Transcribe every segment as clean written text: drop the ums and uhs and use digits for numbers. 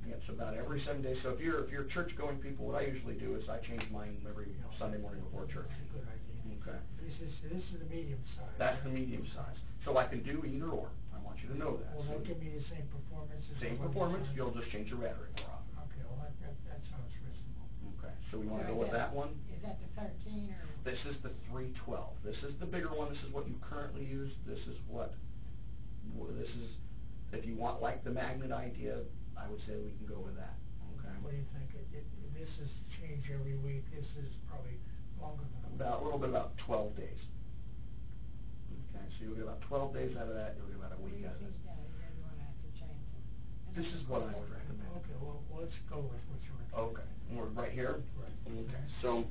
It's about every 7 days. So if you're church-going people, what I usually do is I change mine every Sunday morning before church. That's a good idea. Okay. This is the medium size. That's the medium size. So I can do either or. I want you to know that. Will So that give me the same performance as same the one performance, size? you'll just change the battery more often. Okay, well, that sounds reasonable. Okay, so we want to go with that one? Is that the 13 or? This is the 312. This is the bigger one. This is what you currently use. This is, if you want like the magnet idea, I would say we can go with that. Okay. What do you think? This is changed every week. This is probably longer than A little bit about 12 days. Okay, so you'll get about 12 days out of that. You'll get about a week out of it. Yeah, you want to have to change it. This is what I would recommend. Okay, well, let's go with what you're recommending. Okay, and we're right here? Right. Okay, so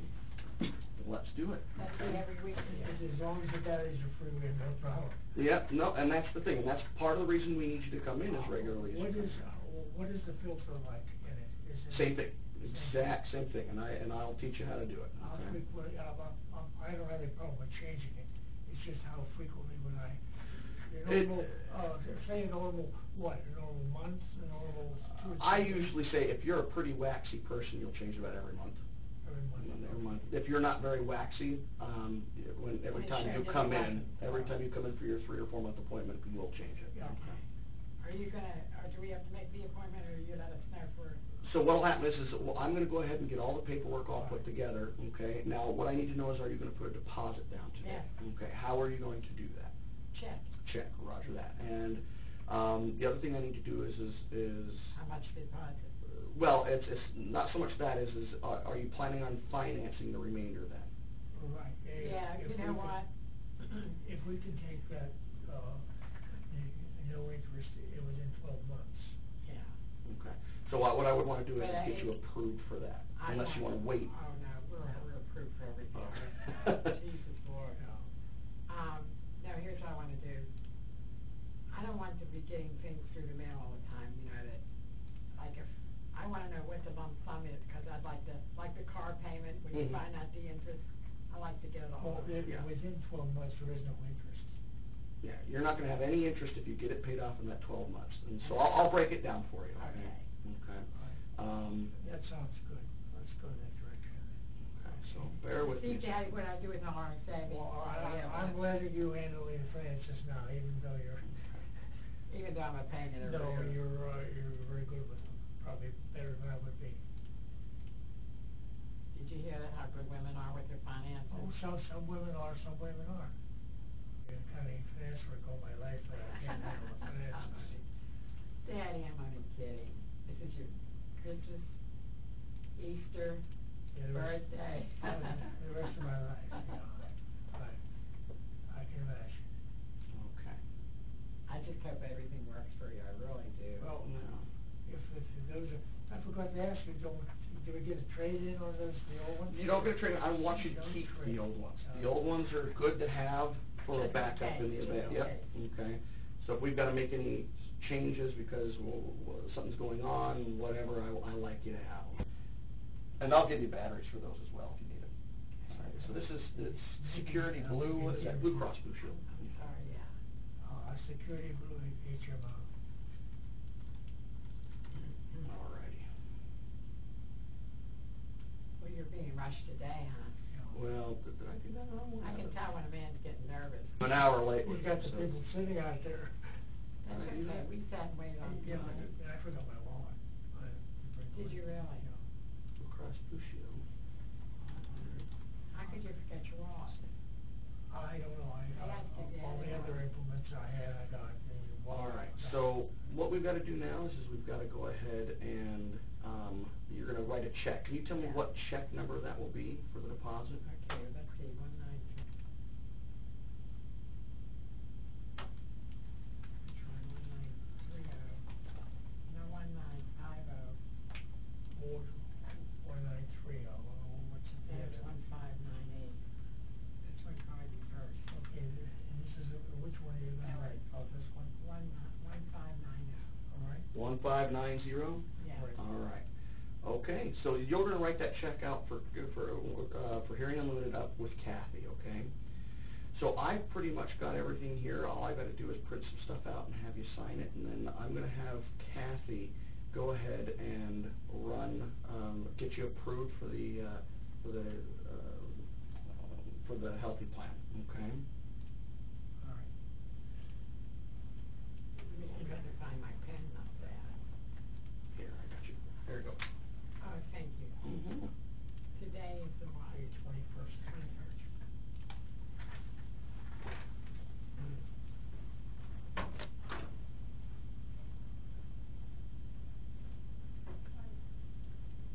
let's do it. That's Okay. every week. As long as the batteries are free, we have no problem. Yep, no, and that's the thing, and that's part of the reason we need you to come in as regularly as you come. What is the filter like in it? Is it? Same thing, exact same thing, and I'll teach you how to do it. How Okay? frequently, I don't have any problem with changing it. It's just how frequently would I, say a normal, what, a normal month, a normal 2 or 3 I days? usually say if you're a pretty waxy person, you'll change about every month. Every month. If you're not very waxy, every time you come in for your 3 or 4 month appointment, we'll change it. Yeah. Okay. Are you or do we have to make the appointment, or you let us know for? So what'll happen is well, I'm gonna go ahead and get all the paperwork all put together, okay? Now, what I need to know is, are you gonna put a deposit down today? Yeah. Okay, how are you going to do that? Check. Check, roger that. And, the other thing I need to do is How much deposit? well, it's not so much that are you planning on financing the remainder then? Right. Yeah, you know what? If we can take that, no interest, it was in 12 months. Yeah. Okay. So what I would wanna do is But get you approved for that, unless you wanna wait. Oh, no, we're approved for everything. Okay. Jesus Lord. No, here's what I want to do. I don't want to be getting things through the mail all the time, you know, that, like if, I want to know what the lump sum is, because I'd like the car payment, when you Mhm. find out the interest, I like to get it all. Well, Yeah. within 12 months, there is no interest. Yeah, you're not gonna have any interest if you get it paid off in that 12 months, and so I'll break it down for you, okay? Okay. That sounds good. Let's go that direction. Okay, so bear with me. See, Daddy, what I do with the RSA. Well, I'm letting you handle the finances now, even though you're. Even though I'm a pain in the No, rear. you're very good with them, probably better than I would be. Did you hear that, how good women are with their finances? Oh, some women are, some women aren't. Been kind of finance work all my life, but I can't handle the finances. Daddy, I'm only kidding. This is your Christmas, Easter, Yeah, birthday. The rest of my life, I can imagine. Okay. I just hope everything works for you, I really do. Well, No. if those are, I forgot to ask you, do we get a trade-in on those, the old ones? You don't get a trade, I want you to Don't keep trade. the old ones. The old ones are good to have for a Just backup in the in event, case, yep, okay. So if we've gotta make any changes because something's going on, whatever, I like you to have them. And I'll give you batteries for those as well if you need them. All right, so this is, it's Security Blue, what is that, Blue Cross Blue Shield? I'm sorry, yeah. Security Blue HMO. All righty. Well, you're being rushed today, huh? Well, did I do that wrong? I can tell when a man's getting nervous. I'm an hour late. We've got the people sitting out there. That's okay, we sat and waited on you. Yeah, I forgot my wallet. Did you really? Blue Cross Blue Shield. How could you forget your wallet? I don't know, all the Yeah. other implements I had, I got. All right, so what we've gotta do now is we've gotta go ahead and, you're gonna write a check. Can you tell me Yeah. what check number that will be for the deposit? Okay, let's see, 193. Try 1930. No, 1950. Or 1930, what's the That's other? 1598. That's what card you first. Okay, and this is, which one are you gonna write? Oh, this one? 1590. All right. 1590? Yeah. Right. All right. Okay, so you're gonna write that check out for Hearing Unlimited up with Kathy, okay? So I've pretty much got everything here. All I gotta do is print some stuff out and have you sign it, and then I'm gonna have Kathy go ahead and run, get you approved for the healthy plan, okay? All right. You have to find my pen, not that. Here, I got you. There you go. Oh, thank you. Mm-hmm. Today is the what? The 21st. 21st.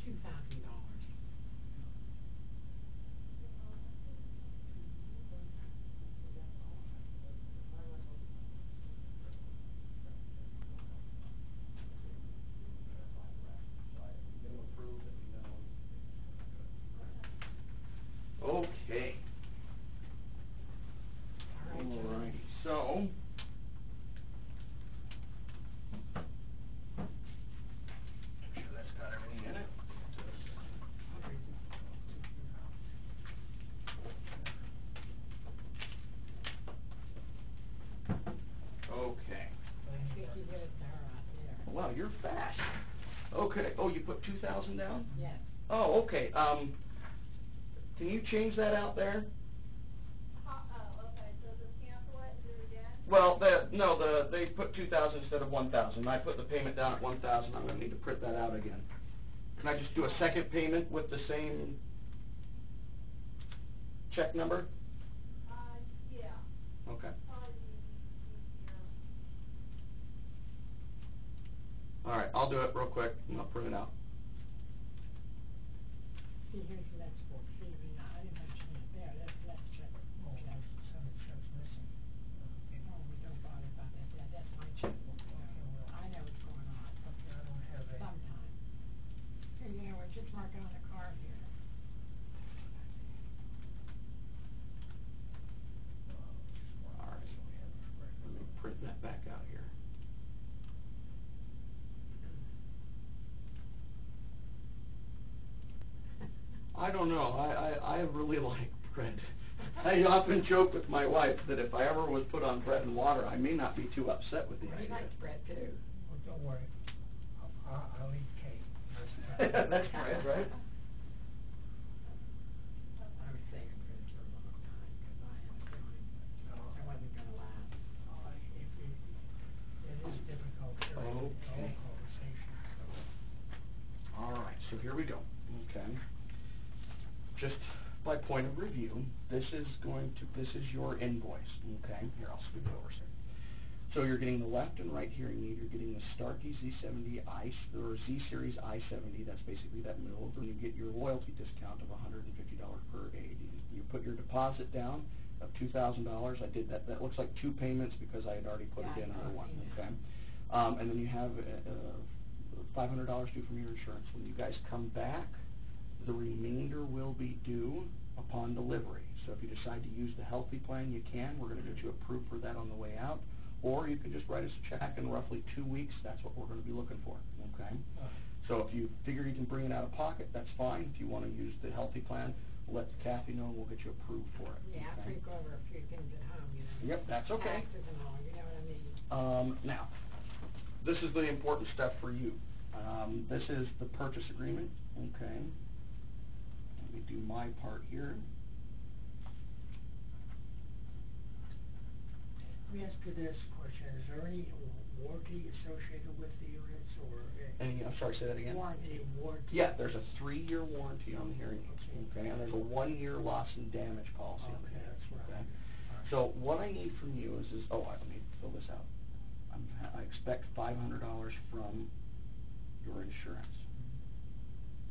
$2,000. Okay. All right, John. Alrighty, so. Make sure that's got everything in it. Okay. I think you did it to her out there. Wow, you're fast. Okay, oh, you put 2,000 down? Yes. Oh, okay, can you change that out there? Okay, so just cancel it and do it again? Well, they put 2,000 instead of 1,000. I put the payment down at 1,000. I'm gonna need to print that out again. Can I just do a second payment with the same check number? Yeah, Okay. probably easier. All right, I'll do it real quick and I'll print it out. See, here's the next book. See, I didn't have to change it there. That's the next check. Oh, Okay. some checks missing. Okay. Oh, we don't bother about that. Yeah, that's my checkbook. Okay, well. I know what's going on. Okay, I don't have a. Sometime. Here, you know what? Just mark it on the card here. All right. Let me print that back out here. I don't know. I really like bread. I often joke with my wife that if I ever was put on bread and water, I may not be too upset with the He idea. likes bread too. Well, don't worry. I'll eat cake. That's bread, right? I was saving for this for a long time because I had a feeling it wasn't going to last. It is difficult during the Okay. whole conversation. All right, so here we go. Okay. Just by point of review, this is your invoice. Okay. Here, I'll scoot it over, sir. So you're getting the left and right hearing aid. You're getting the Starkey Z70 or Z Series I70. That's basically that middle. And you get your loyalty discount of $150 per aid. You put your deposit down of $2,000. I did that. That looks like two payments because I had already put it in under one. Okay. And then you have $500 due from your insurance. When you guys come back, the remainder will be due upon delivery. So if you decide to use the healthy plan, you can. We're going to get you approved for that on the way out. Or you can just write us a check in roughly 2 weeks. That's what we're going to be looking for. Okay? So if you figure you can bring it out of pocket, that's fine. If you want to use the healthy plan, let Kathy know and we'll get you approved for it. Yeah, I okay? freak over a few things at home, you know. Yep, that's okay. Taxes and all, you know what I mean? Now, this is the important stuff for you. This is the purchase agreement. Okay. Let me do my part here. Let me ask you this question. Is there any warranty associated with the units or? I'm sorry, say that again? Warranty. Warranty? Yeah, there's a 3-year warranty on the hearing aids. Okay, and there's a 1-year loss and damage policy on the Okay, hearing aids. that's right. Okay. Right. So what I need from you is let me fill this out. I expect $500 from your insurance.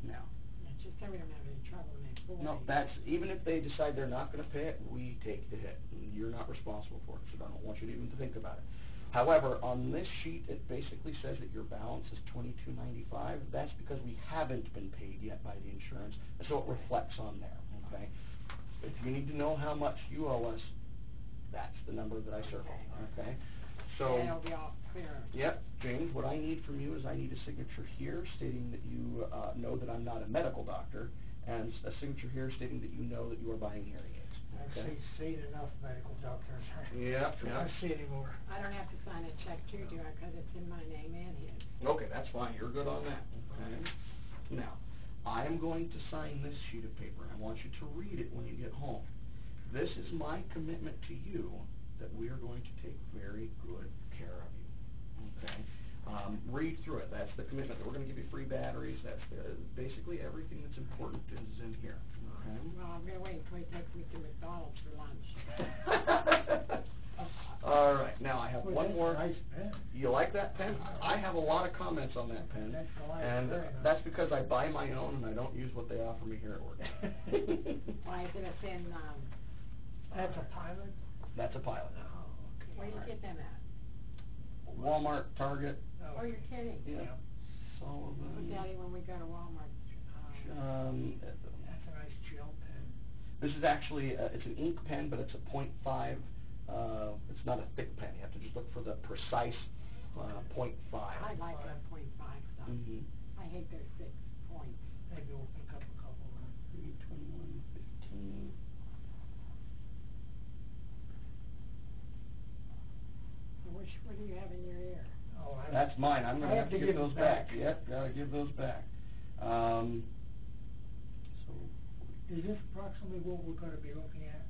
Now. Yeah, just so we don't have any trouble when they pull No, it. that's, even if they decide they're not going to pay it, we take the hit. And you're not responsible for it, so I don't want you to even to think about it. However, on this sheet, it basically says that your balance is $22.95. That's because we haven't been paid yet by the insurance, and so it reflects on there, okay? If you need to know how much you owe us, that's the number that I circled, okay? So, Yeah, it'll be all clear. yep, James, what I need from you is I need a signature here stating that you know that I'm not a medical doctor, and a signature here stating that you know that you are buying hearing aids. Okay? I've seen enough medical doctors. Yep, I yep. don't see anymore. I don't have to sign a check too, do I, because it's in my name and his? Okay, that's fine, you're good on that, okay? Now, I am going to sign this sheet of paper, and I want you to read it when you get home. This is my commitment to you that we are going to take very good care of you, okay? Read through it, that's the commitment, that we're gonna give you free batteries, that's basically everything that's important is in here, okay? Well, I'm gonna wait until he takes me to McDonald's for lunch. All right, now I have Boy, one that's more. a nice pen. You like that pen? I have a lot of comments on that pen, That's nice, and very nice. that's because I buy my own and I don't use what they offer me here at work. Why is it a thin, That's a pilot? That's a pilot. Oh, okay. where do you get them at? Walmart, Target, Oh, you're kidding? yeah. Well, Sullivan. Daddy, when we go to Walmart, That's a nice gel pen. This is actually, it's an ink pen, but it's a .5. It's not a thick pen. You have to just look for the precise .5. I like that .5 stuff. Mm-hmm. I hate those 6 points. Maybe we'll pick up a couple of them. 321.15. What do you have in your ear? Oh, That's mine. I'm I gonna have to give those them back. Yep, gotta give those back. So, Is this approximately what we're gonna be looking at?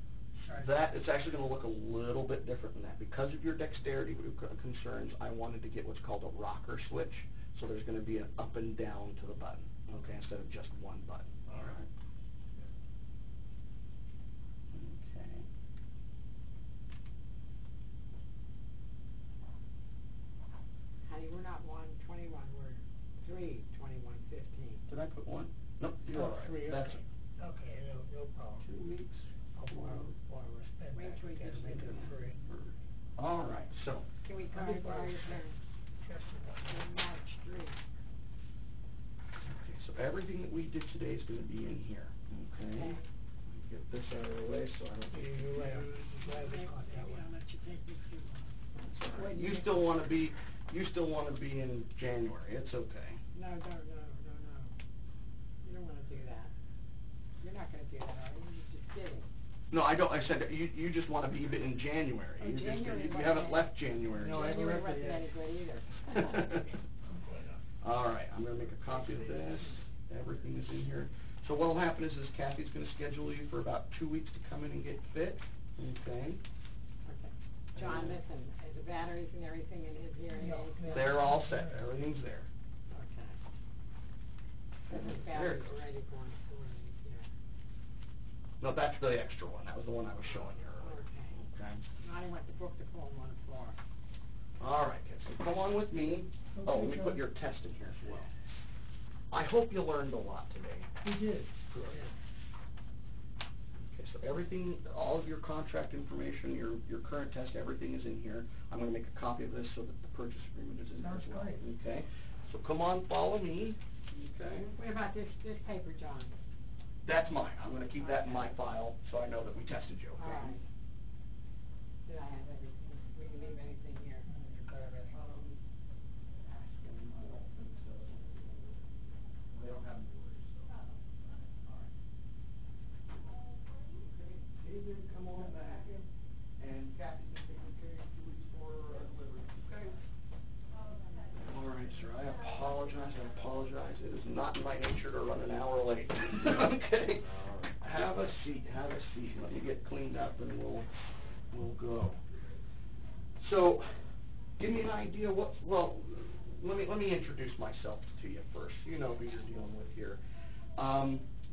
Sorry. that, it's actually gonna look a little bit different than that. Because of your dexterity concerns, I wanted to get what's called a rocker switch. So there's gonna be an up and down to the button, okay, instead of just one button. All right. Okay. Honey, we're not 121, we're 3/21/15. Did I put one? Nope, you're all right. Three, That's okay. Okay, no problem. 2 weeks. While we're spending Wait that, till we we get gotta make to it that. free. All right, so, Can we I'll card be borrow fine. your pen? Just a On minute. March 3. okay, so everything that we did today is gonna be in here, okay? Okay. Get this out of the way so I don't get You're right, confused. I'm glad we caught that Maybe one. I'll let you take me too long. All right. You still wanna be in January, it's okay. No. You don't wanna do that. You're not gonna do that, are you? You're just kidding. No, I don't, I said, you just wanna be in January. Oh, You just- January You wasn't haven't any- left January. No, I yet. haven't January left it wasn't yet. any good either. All right, I'm gonna make a copy of this, everything is in here. So what'll happen is Kathy's gonna schedule you for about 2 weeks to come in and get fit, okay? Okay. John, listen, is the batteries and everything in his hearing No, aids? no. They're all set, everything's there. Okay. His There batteries you go. already going through, yeah. No, that's the extra one, that was the one I was showing you earlier. Okay. Okay? Now I want the book to pull on the floor. All right, kids, so come on with me. Oh, let me put your test in here as well. I hope you learned a lot today. We did. Good. Okay, so everything, all of your contract information, your current test, everything is in here. I'm gonna make a copy of this so that the purchase agreement is in there as Sounds well. great. Okay, so come on, follow me, okay? What about this paper, John? That's mine, I'm gonna keep that in my file, so I know that we tested you, okay? All right. Did I have everything? We can leave anything here. You got it. I don't think so. They don't have any worries, so. All right. Okay, David, come on back, and Kathy's gonna take you care in 2 weeks for delivery, okay? All right, sir, I apologize, it is not in my nature to run an hour late. Okay? Have a seat, let me get cleaned up and we'll go. So, give me an idea let me introduce myself to you first. You know who you're dealing with here.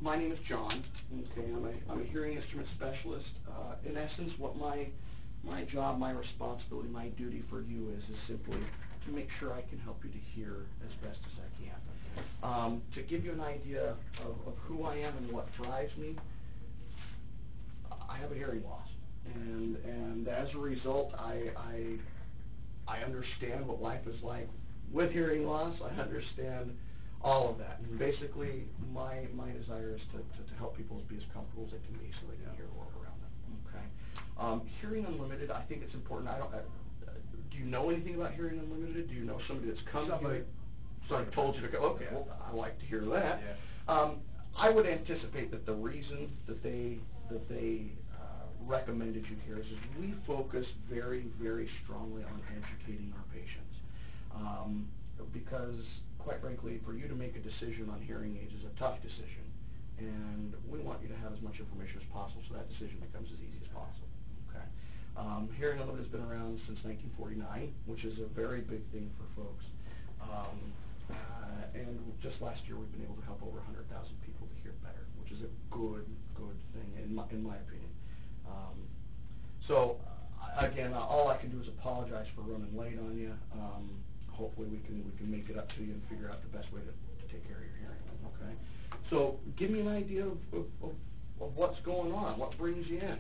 My name is John. Okay, I'm a hearing instrument specialist. In essence, what my job, my responsibility, my duty for you is simply to make sure I can help you to hear as best as I can. To give you an idea of who I am and what drives me, I have a hearing loss, and as a result, I understand what life is like with hearing loss. I understand all of that, and basically, my desire is to help people be as comfortable as they can be, so they can hear the world around them. Okay. Hearing Unlimited, I think it's important. Do you know anything about Hearing Unlimited? Do you know somebody that's come? Somebody told you to go. Okay, well, I like to hear that. Yeah. I would anticipate that the reason that they recommended you here is we focus very, very strongly on educating our patients. Because, quite frankly, for you to make a decision on hearing aids is a tough decision, and we want you to have as much information as possible so that decision becomes as easy as possible. Okay. Hearing Unlimited has been around since 1949, which is a very big thing for folks. And just last year we've been able to help over 100,000 people to hear better, which is a good thing in my opinion. So again, all I can do is apologize for running late on you. Hopefully we can make it up to you and figure out the best way to take care of your hearing. Okay. So give me an idea of what's going on. What brings you in,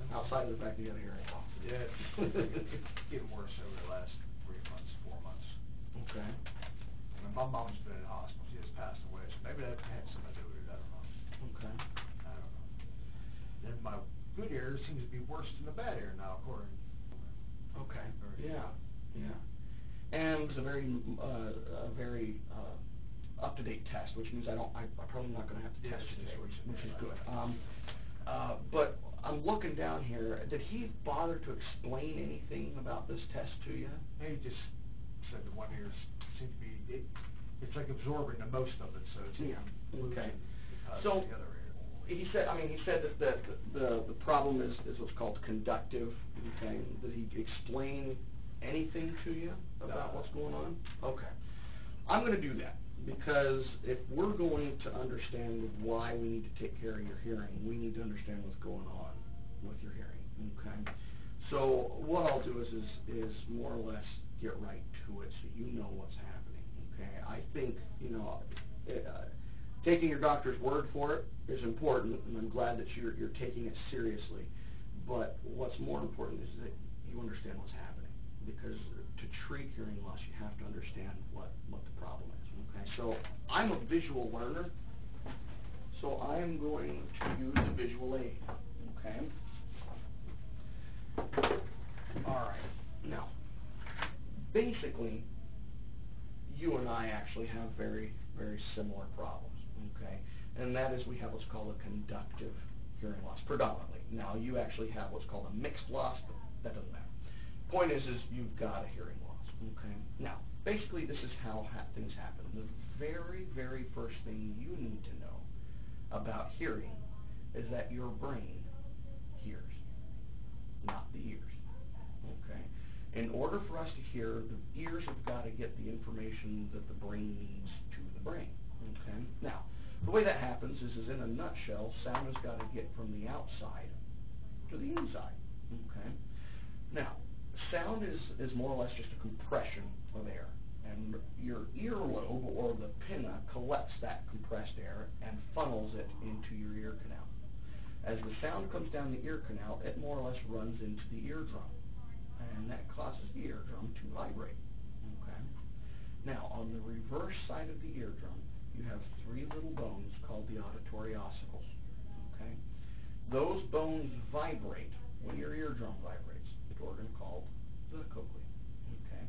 outside of the fact that you got a hearing loss? Yeah, it's getting worse over the last 3 months, 4 months. Okay. I mean, my mom's been in the hospital. She just passed away, so maybe that had something to do with it. I don't know. Okay. I don't know. Then my good ear seems to be worse than the bad ear now, according. Okay. Yeah. And it's a very up-to-date test, which means I'm probably not going to have to test you today, which is good. But I'm looking down here. Did he bother to explain anything about this test to you? He just said the one ear seems to be it's like absorbing the most of it, so it's Okay. because So of the other ear. he said that the problem is what's called conductive. Okay. Did he explain anything to you about what's going on? Okay. I'm going to do that because if we're going to understand why we need to take care of your hearing, we need to understand what's going on with your hearing. Okay. So what I'll do is more or less get right to it so you know what's happening. Okay. I think taking your doctor's word for it is important, and I'm glad that you're taking it seriously. But what's more important is that you understand what's happening. Because to treat hearing loss, you have to understand what the problem is. Okay, so I'm a visual learner, so I am going to use a visual aid. Okay. All right. Now, basically, you and I actually have very, very similar problems. Okay, and that is we have what's called a conductive hearing loss predominantly. Now, you actually have what's called a mixed loss, but that doesn't matter. Point is you've got a hearing loss. Okay. Now, basically, this is how things happen. The very, very first thing you need to know about hearing is that your brain hears, not the ears. Okay. In order for us to hear, the ears have got to get the information that the brain needs to the brain. Okay. Now, the way that happens is in a nutshell, sound has got to get from the outside to the inside. Okay. Now, sound is more or less just a compression of air, and your earlobe or the pinna collects that compressed air and funnels it into your ear canal. As the sound comes down the ear canal, it more or less runs into the eardrum, and that causes the eardrum to vibrate. Okay. Now, on the reverse side of the eardrum, you have 3 little bones called the auditory ossicles. Okay. Those bones vibrate when your eardrum vibrates. The organ called the cochlea. Okay.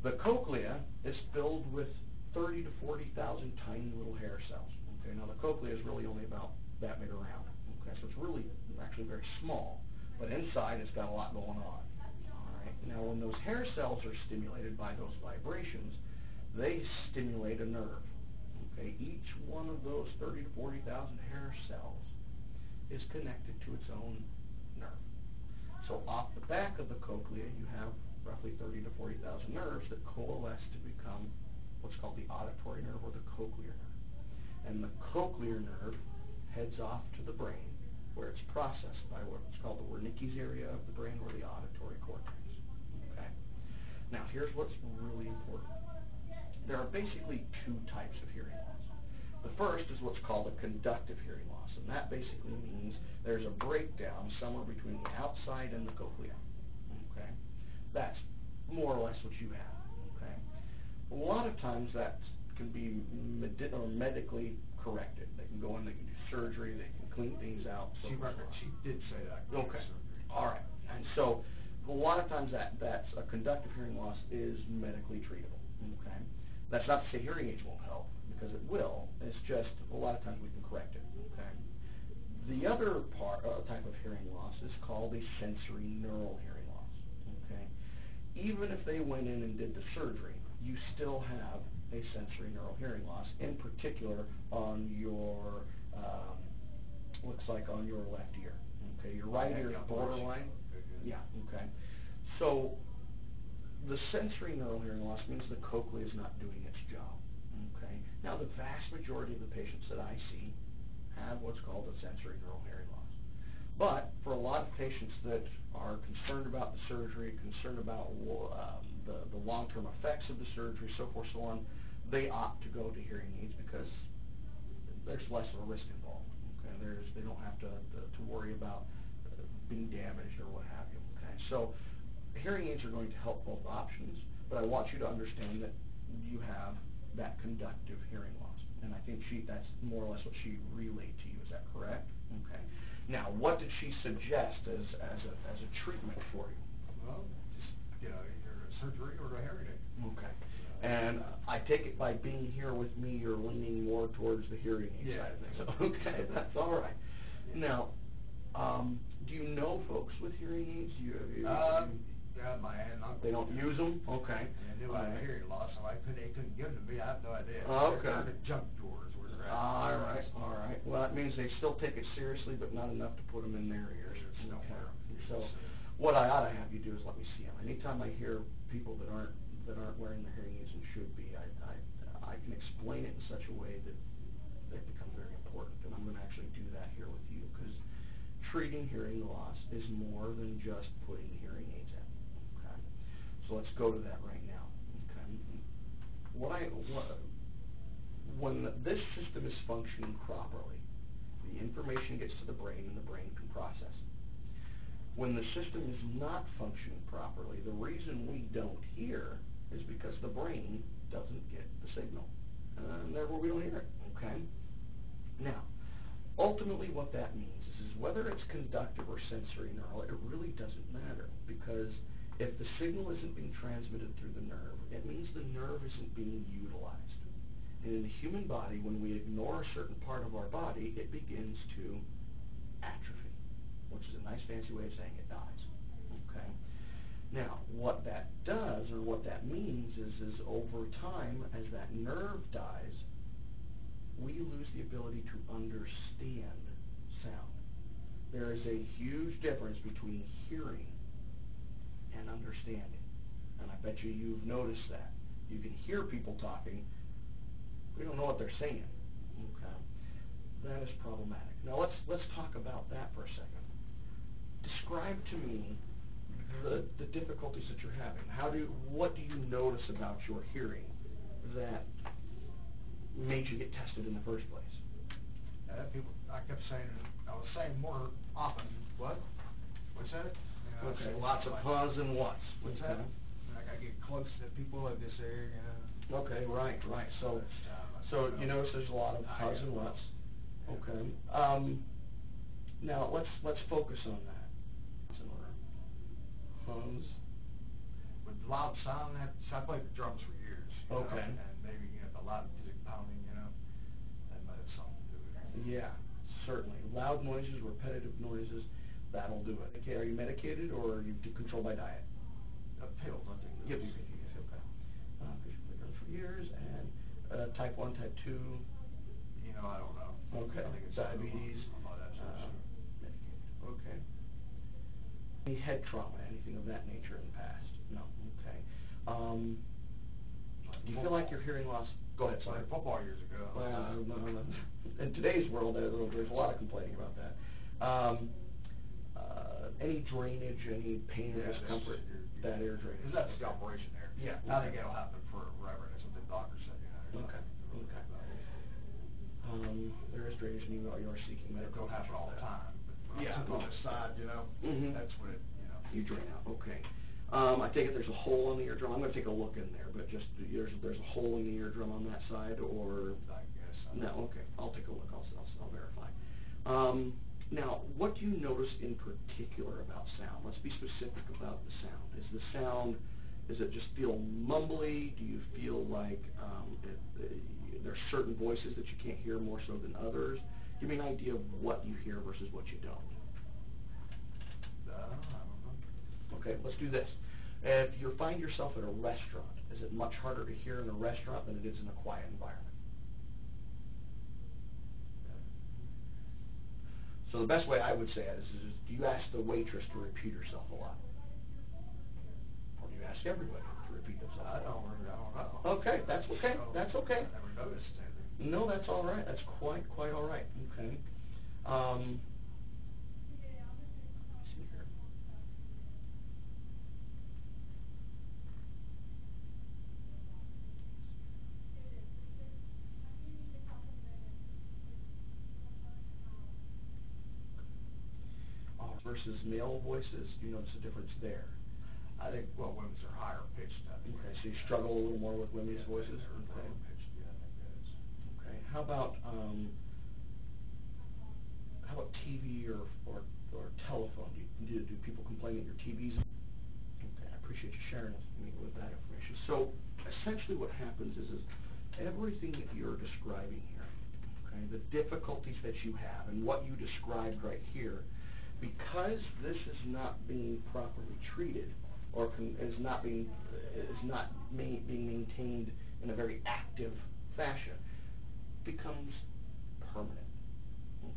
The cochlea is filled with 30 to 40,000 tiny little hair cells. Okay. Now the cochlea is really only about that big around. Okay. So it's really actually very small, but inside it's got a lot going on. All right. Now when those hair cells are stimulated by those vibrations, they stimulate a nerve. Okay. Each one of those 30 to 40,000 hair cells is connected to its own nerve. So off the back of the cochlea, you have roughly 30 to 40,000 nerves that coalesce to become what's called the auditory nerve or the cochlear nerve. And the cochlear nerve heads off to the brain, where it's processed by what's called the Wernicke's area of the brain or the auditory cortex. Okay. Now, here's what's really important. There are basically 2 types of hearing loss. The first is what's called a conductive hearing loss, and that basically means there's a breakdown somewhere between the outside and the cochlea. Okay, that's more or less what you have. Okay, a lot of times that can be medically corrected. They can go in, they can do surgery, they can clean things out. She did say that. Okay, all right, and so a lot of times that's a conductive hearing loss is medically treatable. Okay. That's not to say hearing aids won't help, because it will. It's just a lot of times we can correct it. Okay. The other type of hearing loss is called a sensory neural hearing loss. Okay, even if they went in and did the surgery, you still have a sensory neural hearing loss. In particular, on your looks like on your left ear. Okay, your right ear is borderline. Yeah. Okay. So the sensory neural hearing loss means the cochlea is not doing its job. Okay. Now the vast majority of the patients that I see have what's called a sensory neural hearing loss. But for a lot of patients that are concerned about the surgery, concerned about the long-term effects of the surgery, so forth, so on, they opt to go to hearing aids because there's less of a risk involved. Okay, they don't have to worry about being damaged or what have you. Okay, so hearing aids are going to help both options, but I want you to understand that you have that conductive hearing loss, and I think that's more or less what she relayed to you. Is that correct? Okay. Now, what did she suggest as a treatment for you? Well, just either a surgery or a hearing aid. Okay. And I take it by being here with me, you're leaning more towards the hearing aid side of things. Okay, that's all right. Now, do you know folks with hearing aids? Yeah, my aunt and uncle. They don't use them? Okay. And they knew I had hearing loss, so they couldn't give them to me. I have no idea. Okay. They're kind of junk drawers where they're at. All right, all right. Well, that means they still take it seriously, but not enough to put them in their ears. Okay. So, what I ought to have you do is let me see them. Anytime I hear people that aren't wearing the hearing aids and should be, I can explain it in such a way that it becomes very important. And I'm going to actually do that here with you, because treating hearing loss is more than just putting hearing aids in. Okay. So let's go to that right now. Okay. When this system is functioning properly, the information gets to the brain and the brain can process it. When the system is not functioning properly, the reason we don't hear is because the brain doesn't get the signal, and therefore we don't hear it. Okay. Now, ultimately what that means is whether it's conductive or sensory neural, it really doesn't matter, because if the signal isn't being transmitted through the nerve, it means the nerve isn't being utilized. And in the human body, when we ignore a certain part of our body, it begins to atrophy, which is a nice fancy way of saying it dies. Okay. Now, what that does, or what that means, is over time, as that nerve dies, we lose the ability to understand sound. There is a huge difference between hearing and understanding, and I bet you've noticed that. You can hear people talking, we don't know what they're saying. Okay, that is problematic. Now let's talk about that for a second. Describe to me the difficulties that you're having. What do you notice about your hearing that made you get tested in the first place? I kept saying, I was saying more often, what? What's that? Okay, lots of huhs and whats. What's that? Like I get close to people in this area, Okay, right. So you notice there's a lot of huhs and whats. Okay. Now let's focus on that. Huhs. With loud sound, I played the drums for years. Okay. And maybe the loud music pounding, that might have something to do with it. Yeah, certainly. Loud noises, repetitive noises, that'll do it. Okay, are you medicated or are you controlled by diet? Pills, I think. Yep, okay. Because you played drums for years, and type 1, type 2. I don't know. Okay. I think it's Diabetes. Medicated. Okay. Any head trauma, anything of that nature in the past? No. Okay. Do you feel like your hearing loss? Go ahead. Sorry. Football years ago. Well, in today's world, there's a lot of complaining about that. Any drainage, any pain or discomfort? That ear drainage. Because that's the operation there. Yeah. I think it'll happen forever. That's what the doctor said. Okay. There is drainage, and you are seeking medical. It don't happen all the time. But Yeah. on the side, Mm-hmm. That's what it, You drain out. Okay. I take it there's a hole in the eardrum. I'm going to take a look in there, but just there's a hole in the eardrum on that side, or I guess. no? Okay. I'll take a look. I'll verify. Now, what do you notice in particular about sound? Let's be specific about the sound. Does it just feel mumbly? Do you feel like there's certain voices that you can't hear more so than others? Give me an idea of what you hear versus what you don't. I don't know. Okay, let's do this. If you find yourself at a restaurant, is it much harder to hear in a restaurant than it is in a quiet environment? So the best way I would say it is do you ask the waitress to repeat herself a lot? Or do you ask everybody to repeat themselves? I don't know. Okay, that's okay. So, That's okay. I never noticed anything. No, that's all right. That's quite all right. Okay. Let's see here. Versus male voices, do you notice a difference there? I think, well, women's are higher pitched. Okay, so you struggle a little more with women's voices? They're Okay. lower pitched, yeah, I think that is. Okay. How about TV or telephone? Do people complain that your TV's? Okay, I appreciate you sharing me with that information. So essentially, what happens is everything that you're describing here, okay, the difficulties that you have and what you described right here, because this is not being properly treated or is not being maintained in a very active fashion, becomes permanent.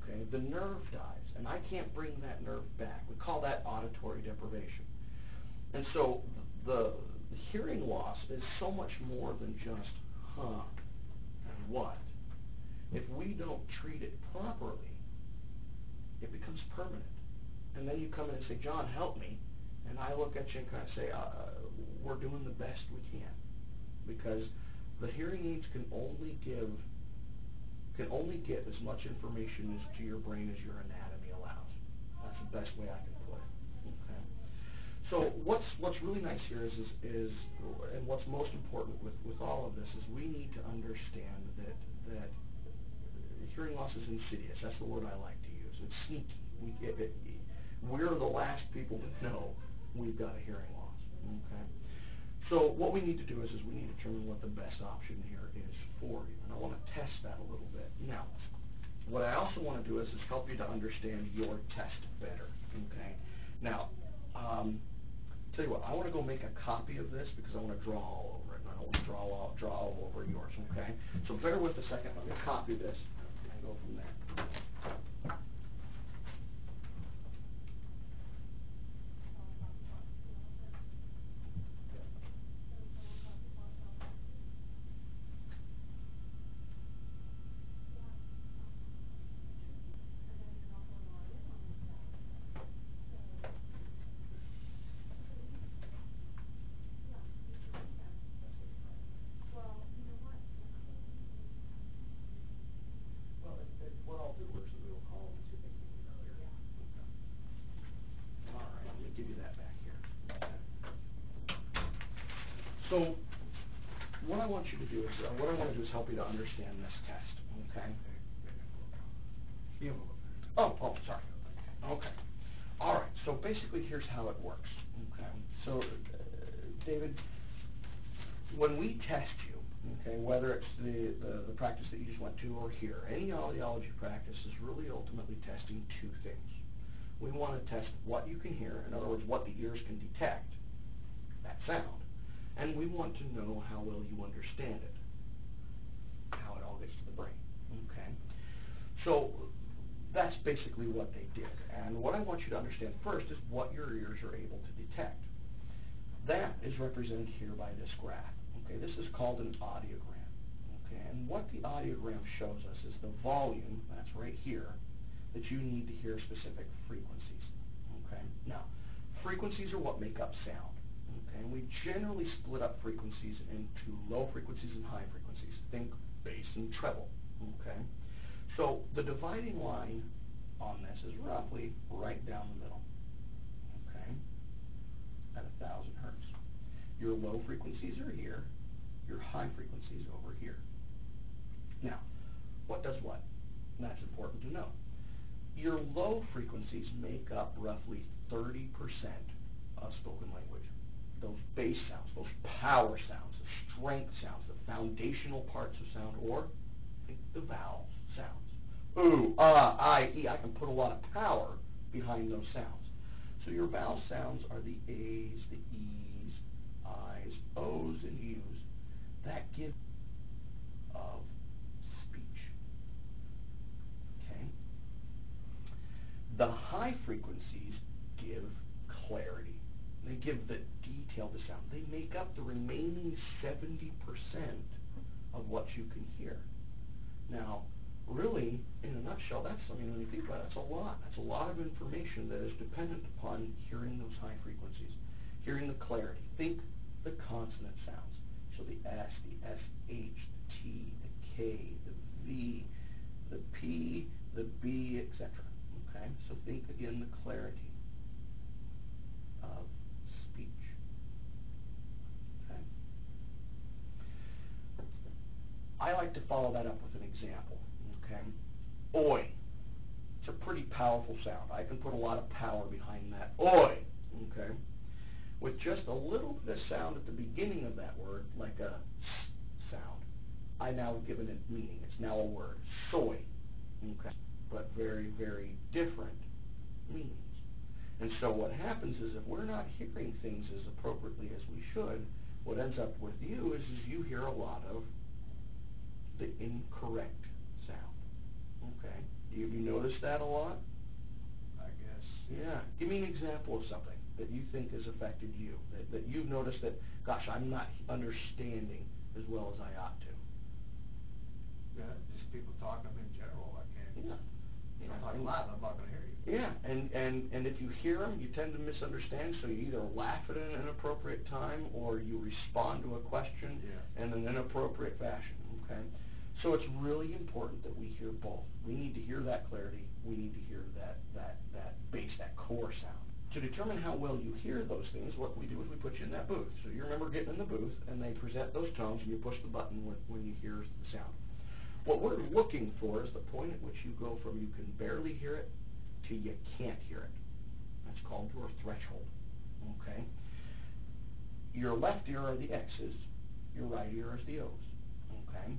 Okay, the nerve dies, and I can't bring that nerve back. We call that auditory deprivation. And so the hearing loss is so much more than just and what. If we don't treat it properly, it becomes permanent. And then you come in and say, John, help me. And I look at you and kind of say, we're doing the best we can. Because the hearing aids can only get as much information to your brain as your anatomy allows. That's the best way I can put it. Okay. So what's really nice here is and what's most important with all of this is we need to understand that hearing loss is insidious. That's the word I like to use. It's sneaky. We're the last people to know we've got a hearing loss. Okay. So what we need to do is we need to determine what the best option here is for you, and I want to test that a little bit. Now, what I also want to do is help you to understand your test better. Okay. Now, tell you what, I want to go make a copy of this because I want to draw all over it, and I don't want to draw all over yours. Okay. So bear with a second. Let me copy this and go from there. What I'll do is we'll call them and see if they can get it cleared. Okay. All right, let me give you that back here. Okay. So what I want you to do is help you to understand this test. Okay. Oh, sorry. Okay. All right. So basically, here's how it works. Okay. So, David, when we test you, okay, whether it's the practice that you just went to or here, any audiology practice is really ultimately testing two things. We want to test what you can hear, in other words, what the ears can detect, that sound, and we want to know how well you understand it, how it all gets to the brain. Okay. So that's basically what they did. And what I want you to understand first is what your ears are able to detect. That is represented here by this graph. Okay, this is called an audiogram. Okay, and what the audiogram shows us is the volume, that's right here, that you need to hear specific frequencies. Okay, now, frequencies are what make up sound. Okay, and we generally split up frequencies into low frequencies and high frequencies. Think bass and treble. Okay, so the dividing line on this is roughly right down the middle. Okay, at 1,000 hertz. Your low frequencies are here, your high frequencies over here. Now, what does what? And that's important to know. Your low frequencies make up roughly 30% of spoken language. Those bass sounds, those power sounds, the strength sounds, the foundational parts of sound, or think the vowel sounds, ooh, ah, I, e. I can put a lot of power behind those sounds. So your vowel sounds are the A's, the E's, I's, O's, and U's. That gives of speech. Okay? The high frequencies give clarity. They give the detail to sound. They make up the remaining 70% of what you can hear. Now, really, in a nutshell, that's, I mean, when you think about it, that's a lot. That's a lot of information that is dependent upon hearing those high frequencies, hearing the clarity. Think the consonant sounds. So the S, the SH, the T, the K, the V, the P, the B, etc. Okay? So think again the clarity of speech. Okay? I like to follow that up with an example. Okay? Oi. It's a pretty powerful sound. I can put a lot of power behind that. Oi. Okay? With just a little bit of sound at the beginning of that word, like a s sound, I now have given it meaning. It's now a word. Soy. Okay? But very, very different meanings. And so what happens is if we're not hearing things as appropriately as we should, what ends up with you is you hear a lot of the incorrect sound. Okay? Have you noticed that a lot? I guess. Yeah. Give me an example of something that you think has affected you, that you've noticed that, gosh, I'm not understanding as well as I ought to. Yeah, just people talking in general. I can't. Yeah. If I'm talking loud, I'm not going to hear you. Yeah, and if you hear them, you tend to misunderstand, so you either laugh at an inappropriate time or you respond to a question in an inappropriate fashion, okay? So it's really important that we hear both. We need to hear that clarity. We need to hear that bass, that core sound. To determine how well you hear those things, what we do is we put you in that booth. So you remember getting in the booth, and they present those tones, and you push the button when you hear the sound. What we're looking for is the point at which you go from you can barely hear it to you can't hear it. That's called your threshold, okay? Your left ear are the X's, your right ear is the O's, okay?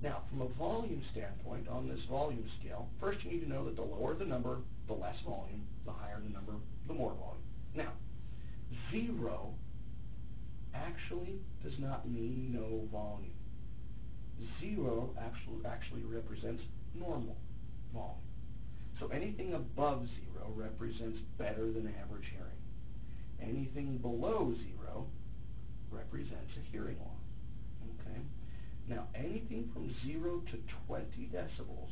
Now, from a volume standpoint, on this volume scale, first you need to know that the lower the number, the less volume, the higher the number, the more volume. Now, 0 actually does not mean no volume. 0 actually represents normal volume. So anything above 0 represents better than average hearing. Anything below 0 represents a hearing loss. Okay? Now, anything from 0 to 20 decibels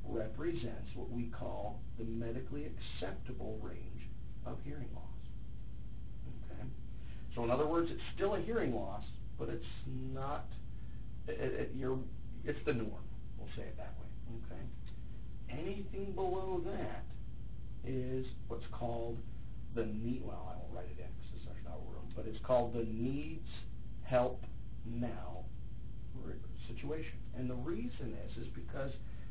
represents what we call the medically acceptable range of hearing loss. Okay? So in other words, it's still a hearing loss, but it's not, it's the norm. We'll say it that way. Okay? Anything below that is what's called the need, well, I won't write it in because there's not room, but it's called the needs help now situation. And the reason is because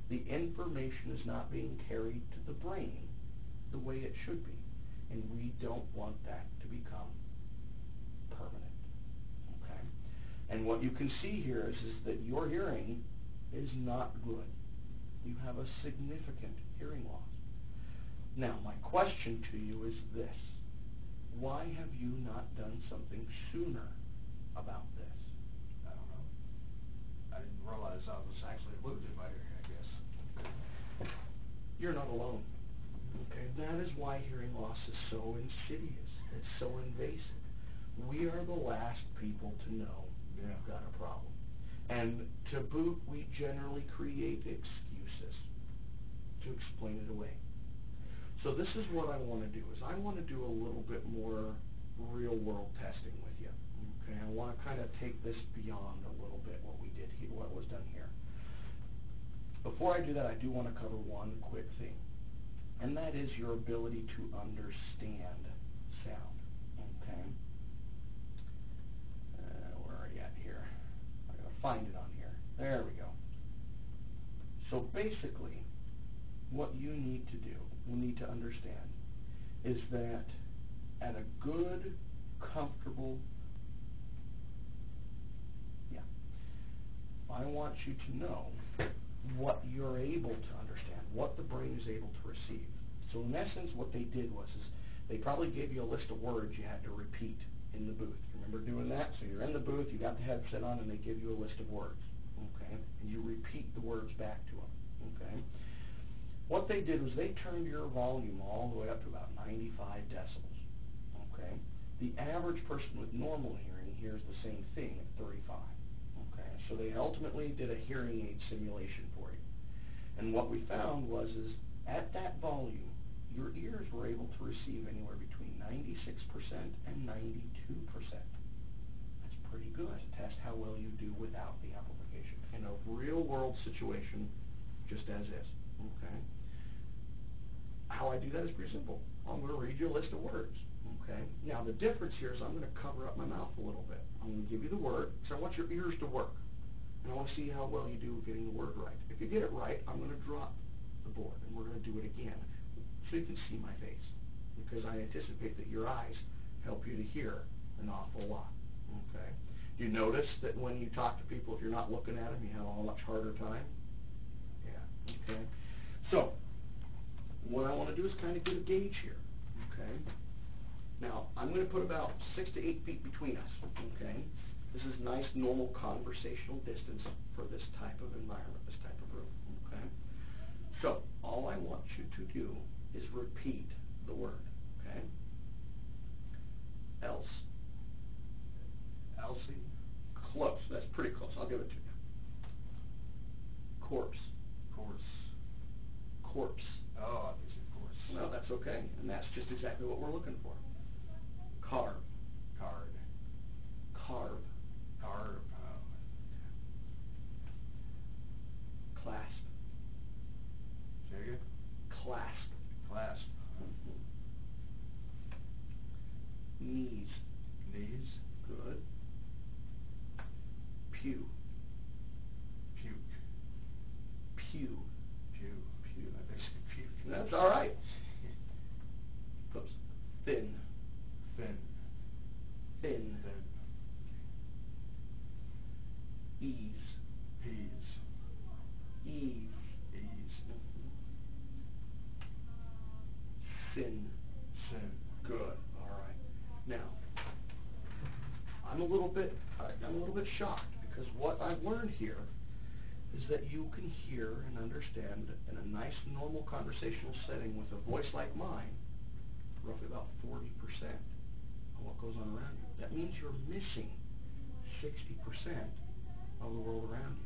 the information is not being carried to the brain the way it should be. And we don't want that to become permanent. Okay? And what you can see here is that your hearing is not good. You have a significant hearing loss. Now, my question to you is this. Why have you not done something sooner about this? I don't know. I didn't realize I was actually losing my hearing, I guess. You're not alone. Okay, that is why hearing loss is so insidious. It's so invasive. We are the last people to know we've got a problem. And to boot, we generally create excuses to explain it away. So this is what I want to do, is I want to do a little bit more real-world testing with you. Okay, I want to kind of take this beyond a little bit what we did here, what was done here. Before I do that, I do want to cover one quick thing, and that is your ability to understand sound. Okay, where are you at here? I gotta find it on here. There we go. So basically, what you need to do, we need to understand, is that at a good, comfortable, I want you to know what you're able to understand, what the brain is able to receive. So in essence, what they did was they probably gave you a list of words you had to repeat in the booth. Remember doing that? So you're in the booth, you got the headset on, and they give you a list of words, okay? And you repeat the words back to them, okay? What they did was they turned your volume all the way up to about 95 decibels, okay? The average person with normal hearing hears the same thing at 35, okay? So they ultimately did a hearing aid simulation for you. And what we found was at that volume, your ears were able to receive anywhere between 96% and 92%. That's pretty good to test how well you do without the amplification in a real-world situation, just as is. Okay. How I do that is pretty simple. I'm going to read you a list of words. Okay. Now the difference here is I'm going to cover up my mouth a little bit. I'm going to give you the word, so I want your ears to work, and I want to see how well you do getting the word right. If you get it right, I'm going to drop the board, and we're going to do it again, so you can see my face, because I anticipate that your eyes help you to hear an awful lot, okay? You notice that when you talk to people, if you're not looking at them, you have a much harder time? Yeah, okay. So, what I want to do is kind of get a gauge here, okay? Now, I'm going to put about 6 to 8 feet between us, okay? This is nice, normal conversational distance for this type of environment, this type of room, okay? So, all I want you to do is repeat the word, okay? Else. Elsie? Close. That's pretty close. I'll give it to you. Corpse. Course. Corpse. Oh, I think it's course. No, that's okay. And that's just exactly what we're looking for. Carve. Card. Carve. Carve. Oh. Clasp. Say again? Clasp. Clasp. Mm-hmm. Knees. Knees. Good. Pew. Puke. Pew. Pew. Pew. I think it's puke. That's all right. Oops. Thin. Thin. Thin. Thin. Ease. Peas. Ease. Ease. Mm-hmm. Sin. Sin. Good. All right. Now, I'm a little bit shocked, because what I've learned here is that you can hear and understand in a nice, normal conversational setting with a voice like mine, roughly about 40% of what goes on around you. That means you're missing 60% of the world around you.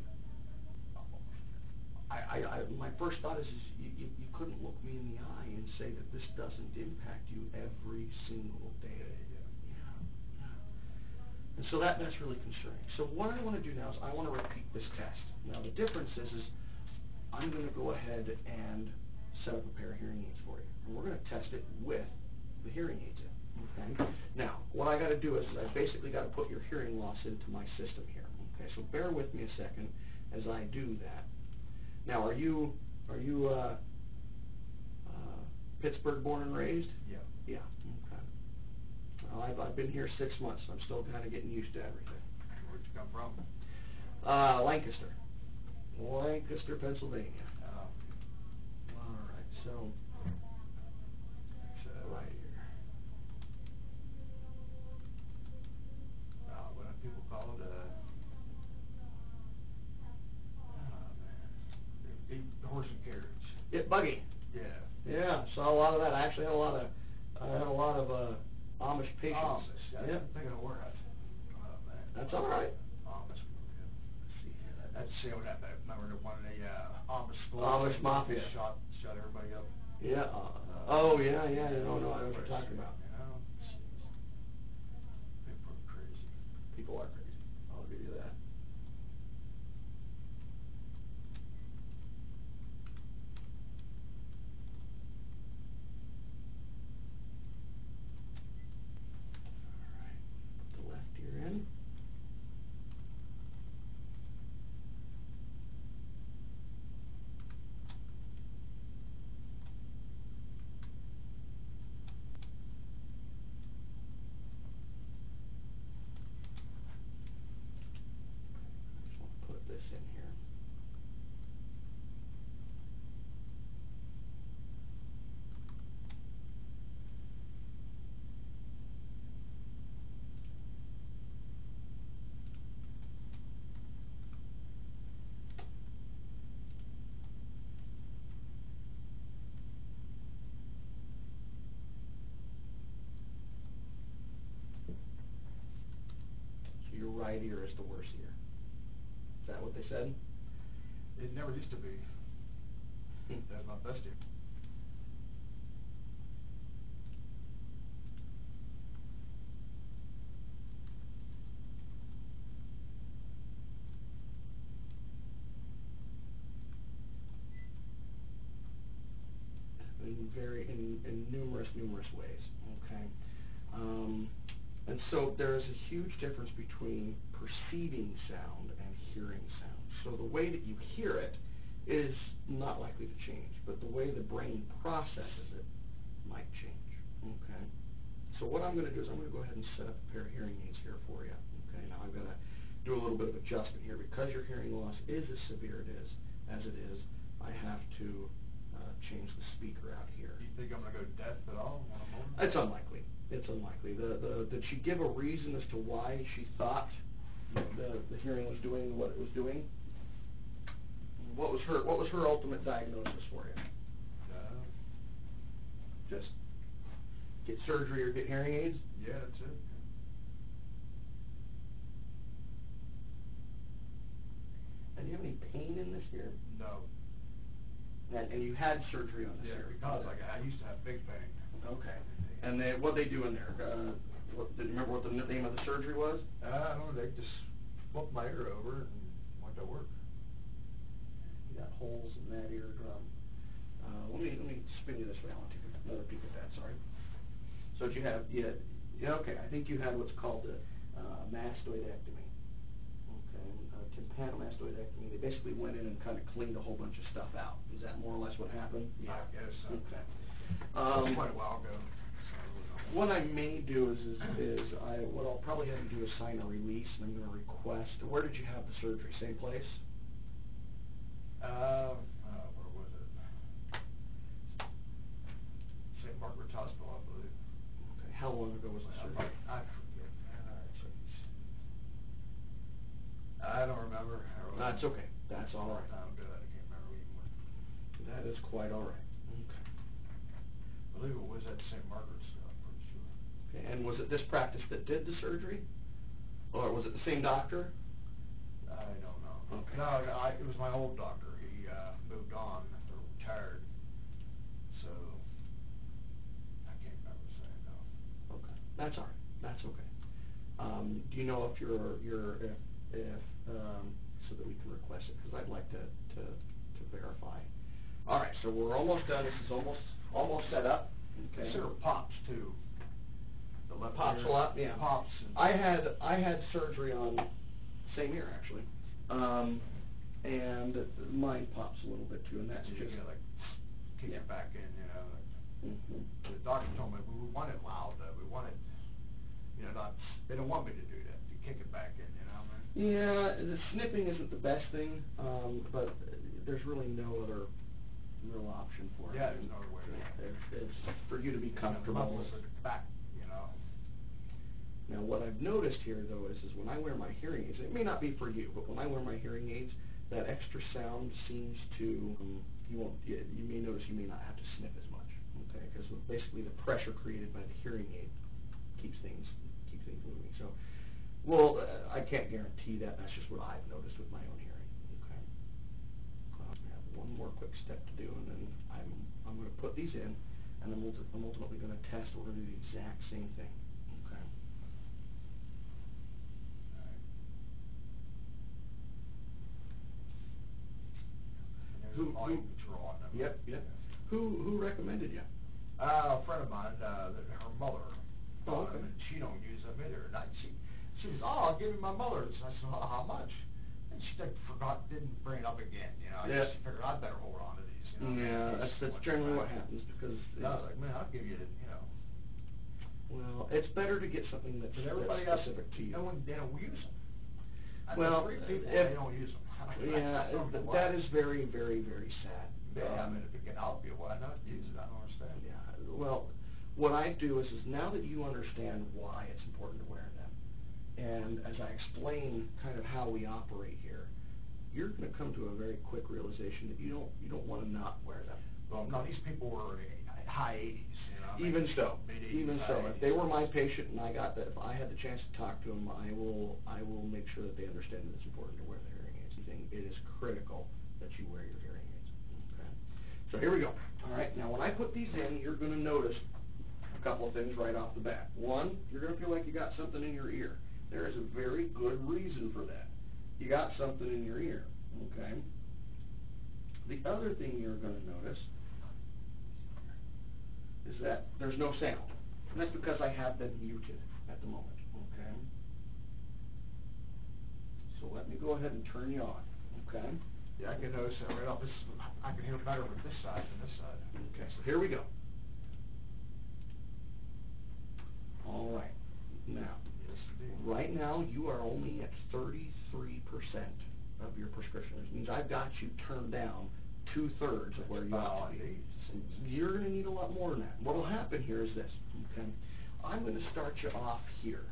My first thought is you couldn't look me in the eye and say that this doesn't impact you every single day. Yeah. And so that's really concerning. So what I want to do now is I want to repeat this test. Now the difference is I'm going to go ahead and set up a pair of hearing aids for you. And we're going to test it with the hearing aids in. Okay? Now, what I got to do is I basically got to put your hearing loss into my system here. Okay, so bear with me a second as I do that. Now, are you Pittsburgh born and raised? Yeah. Yeah. Okay. Well, I've been here 6 months, so I'm still kind of getting used to everything. Where'd you come from? Lancaster, Pennsylvania. Oh. All right, so It's, right here. what do people call it? Oh, man. Horse and carriage. Yeah, buggy. Yeah. Yeah, saw a lot of that. I actually had a lot of Amish patients. Amish. I Yep. didn't think of the word. Oh, man. That's all right. Amish. Yeah. Let's see here. That's remember the one of the Amish schools? Amish Mafia. Shot everybody up. Yeah. Oh, yeah. You don't know what you're talking about. You know? Jeez. People are crazy. People are crazy. I'll give you that. All right. Put the left ear in. right ear is the worst ear. Is that what they said? It never used to be. That's my best ear. In numerous ways. Okay. And so there's a huge difference between perceiving sound and hearing sound. So the way that you hear it is not likely to change, but the way the brain processes it might change. Okay. So what I'm going to do is I'm going to go ahead and set up a pair of hearing aids here for you. Okay. Now I'm going to do a little bit of adjustment here because your hearing loss is as severe as it is. I have to change the speaker out here. Do you think I'm going to go deaf at all? It's unlikely. It's unlikely. Did she give a reason as to why she thought the hearing was doing what it was doing? What was her ultimate diagnosis for you? Just get surgery or get hearing aids? Yeah, that's it. And do you have any pain in this ear? No. And you had surgery on this ear? Because I used to have big pain. Okay. And what they do in there? Do you remember what the name of the surgery was? I don't know. They just flipped my ear over and went to work. You got holes in that eardrum. Let me spin you this way. I'll take another peek at that. Sorry. So you had okay. I think you had what's called a mastoidectomy. Okay, tympanomastoidectomy. They basically went in and kind of cleaned a whole bunch of stuff out. Is that more or less what happened? Yeah, I guess so. Okay. Quite a while ago. What I may do what I'll probably have you do is sign a release, and I'm going to request. Where did you have the surgery? Same place? Where was it? St. Margaret's Hospital, I believe. Okay. How long ago was the surgery? I forget, man. I don't remember. That's okay. That's all right. I can't remember even when. That is quite all right. Okay. I believe it was at St. Margaret's, I'm pretty sure. Okay. And was it this practice that did the surgery? Or was it the same doctor? I don't know. Okay. No, it was my old doctor. He moved on or retired. So I can't remember saying no. Okay. That's all right. That's okay. Do you know if so that we can request it, because I'd like to verify. All right, so we're almost done. This is almost set up. Okay. Consider pops too. The left Pops ear, a lot, yeah. Pops. I had surgery on same ear actually, and mine pops a little bit too, and that's you just can like kick it back in, you know. Mm-hmm. The doctor told me we want it loud though. We want it, not. They don't want me to do that. You kick it back in, you know what I mean? Yeah, the snipping isn't the best thing, but there's really no other real option for it. Yeah, there's no other way. It's for you to be comfortable. Levels at the back, Now, what I've noticed here, though, is when I wear my hearing aids, it may not be for you, but when I wear my hearing aids, that extra sound seems to, you may notice you may not have to snip as much, okay? Because basically the pressure created by the hearing aid keeps things moving. So, well, I can't guarantee that. That's just what I've noticed with my own hearing. Okay. I have one more quick step to do, and then I'm going to put these in, and then I'm ultimately going to test. We're going to do the exact same thing. Okay. Who control on them. Yep. Who recommended you? A friend of mine, her mother. Oh, okay. She don't use them either. And she says, I'll give you my mother's. I said, how much? And she didn't bring it up again. I just figured I'd better hold on to these. Yeah, that's generally what happens because. I was like, man, I'll give you, Well, it's better to get something that's specific to you. No one, they don't use them. Well, people, they don't use them. Yeah, that is very, very, very sad. Yeah, I mean, if it can help you, why not use it? I don't understand. Yeah, well, what I do is now that you understand why it's important to wear them, and as I explain kind of how we operate here, you're going to come to a very quick realization that you don't want to not wear them. Well, no, these people were high 80s, I mean, Even so, meetings, if they were my patient and I got that, if I had the chance to talk to them, I will make sure that they understand that it's important to wear the hearing aids. It is critical that you wear your hearing aids, okay? So here we go. All right, now when I put these in, you're gonna notice a couple of things right off the bat. One, you're gonna feel like you got something in your ear. There is a very good reason for that. You got something in your ear, okay? The other thing you're gonna notice is that there's no sound. And that's because I have them muted at the moment, okay? So let me go ahead and turn you on, okay? Yeah, I can notice that right off. I can hear better with this side than this side. Okay, so here we go. All right, now, Yes, indeed. right now, you are only at 33% of your prescription. Which means I've got you turned down 2/3 of where you ought to be. You're going to need a lot more than that. What will happen here is this, okay? I'm going to start you off here,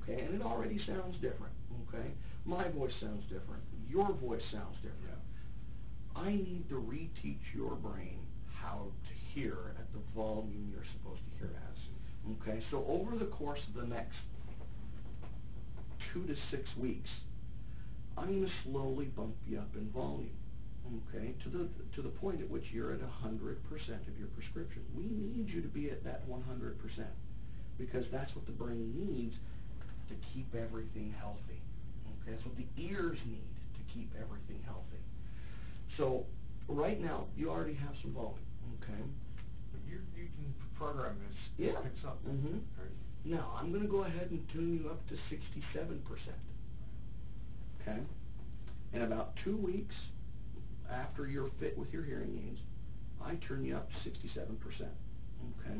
okay? And it already sounds different, okay? My voice sounds different. Your voice sounds different. Yeah. I need to reteach your brain how to hear at the volume you're supposed to hear at. Okay, so over the course of the next 2 to 6 weeks, I'm going to slowly bump you up in volume, okay, to the point at which you're at 100% of your prescription. We need you to be at that 100% because that's what the brain needs to keep everything healthy. Okay, that's what the ears need to keep everything healthy. So right now, you already have some volume, okay? You can program this. Yeah. Picks up. Mm-hmm. Great. Now, I'm going to go ahead and tune you up to 67%. Okay? In about 2 weeks after you're fit with your hearing aids, I turn you up to 67%. Okay?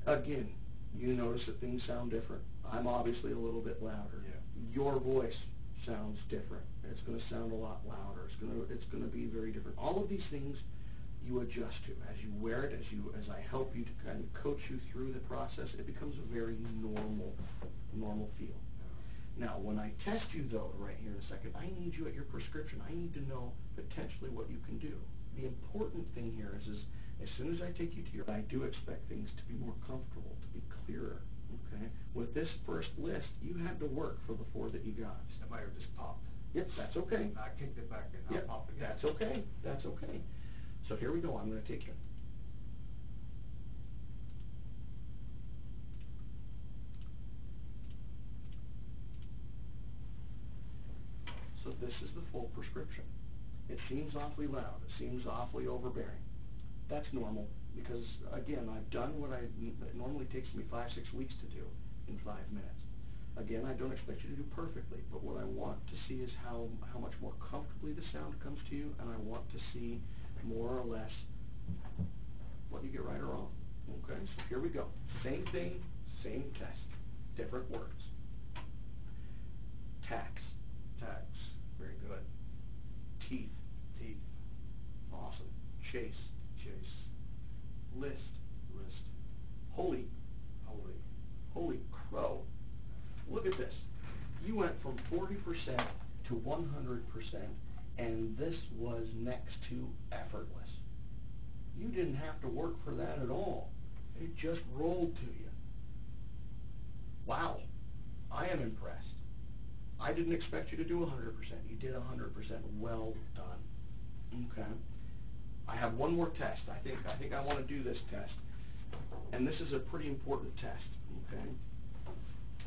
Again, you notice that things sound different. I'm obviously a little bit louder. Yeah. Your voice sounds different. It's going to sound a lot louder. It's going to be very different. All of these things you adjust to as you wear it, as I help you to kind of coach you through the process. It becomes a very normal feel. Now, when I test you though, right here in a second, I need you at your prescription. I need to know potentially what you can do. The important thing here is as soon as I take you to your, I do expect things to be more comfortable, to be clearer. Okay. With this first list, you had to work for the 4 that you got. That might have just popped. Yep, that's okay. I kicked it back and Yep, I'll pop again. that's okay. That's okay. So here we go. I'm going to take you. So this is the full prescription. It seems awfully loud. It seems awfully overbearing. That's normal because, again, I've done what it normally takes me 5-6 weeks to do in 5 minutes. Again, I don't expect you to do perfectly, but what I want to see is how much more comfortably the sound comes to you, and I want to see more or less what you get right or wrong. Okay, so here we go. Same thing, same test, different words. Tax. Tax. Very good. Teeth. Teeth. Awesome. Chase. Chase. List. List. Holy. Holy. Holy crow. Look at this. You went from 40% to 100%, and this was next to effortless. You didn't have to work for that at all. It just rolled to you. Wow. I am impressed. I didn't expect you to do 100%. You did 100%. Well done. Okay. I have one more test. I think I want to do this test. And this is a pretty important test. Okay.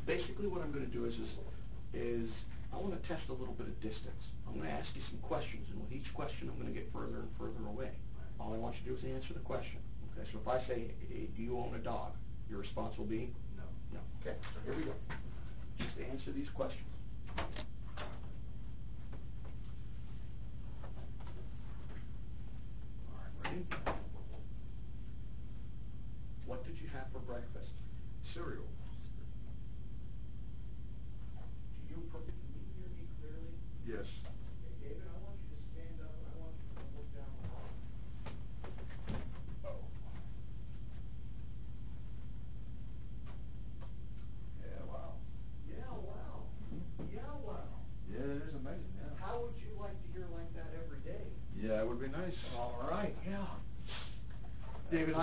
Basically what I'm going to do is I want to test a little bit of distance. I'm going to ask you some questions, and with each question I'm going to get further and further away. All I want you to do is answer the question. Okay, so if I say, hey, do you own a dog? Your response will be? No. No. Okay, so here we go. Just answer these questions. All right, ready? What did you have for breakfast? Cereal. Can you hear me clearly? Yes. Okay, David, I want you to stand up and I want you to look down the hall. Oh. Yeah, wow. Yeah, wow. Yeah, wow. Yeah, it is amazing, yeah. How would you like to hear like that every day? Yeah, it would be nice. All right, yeah. David,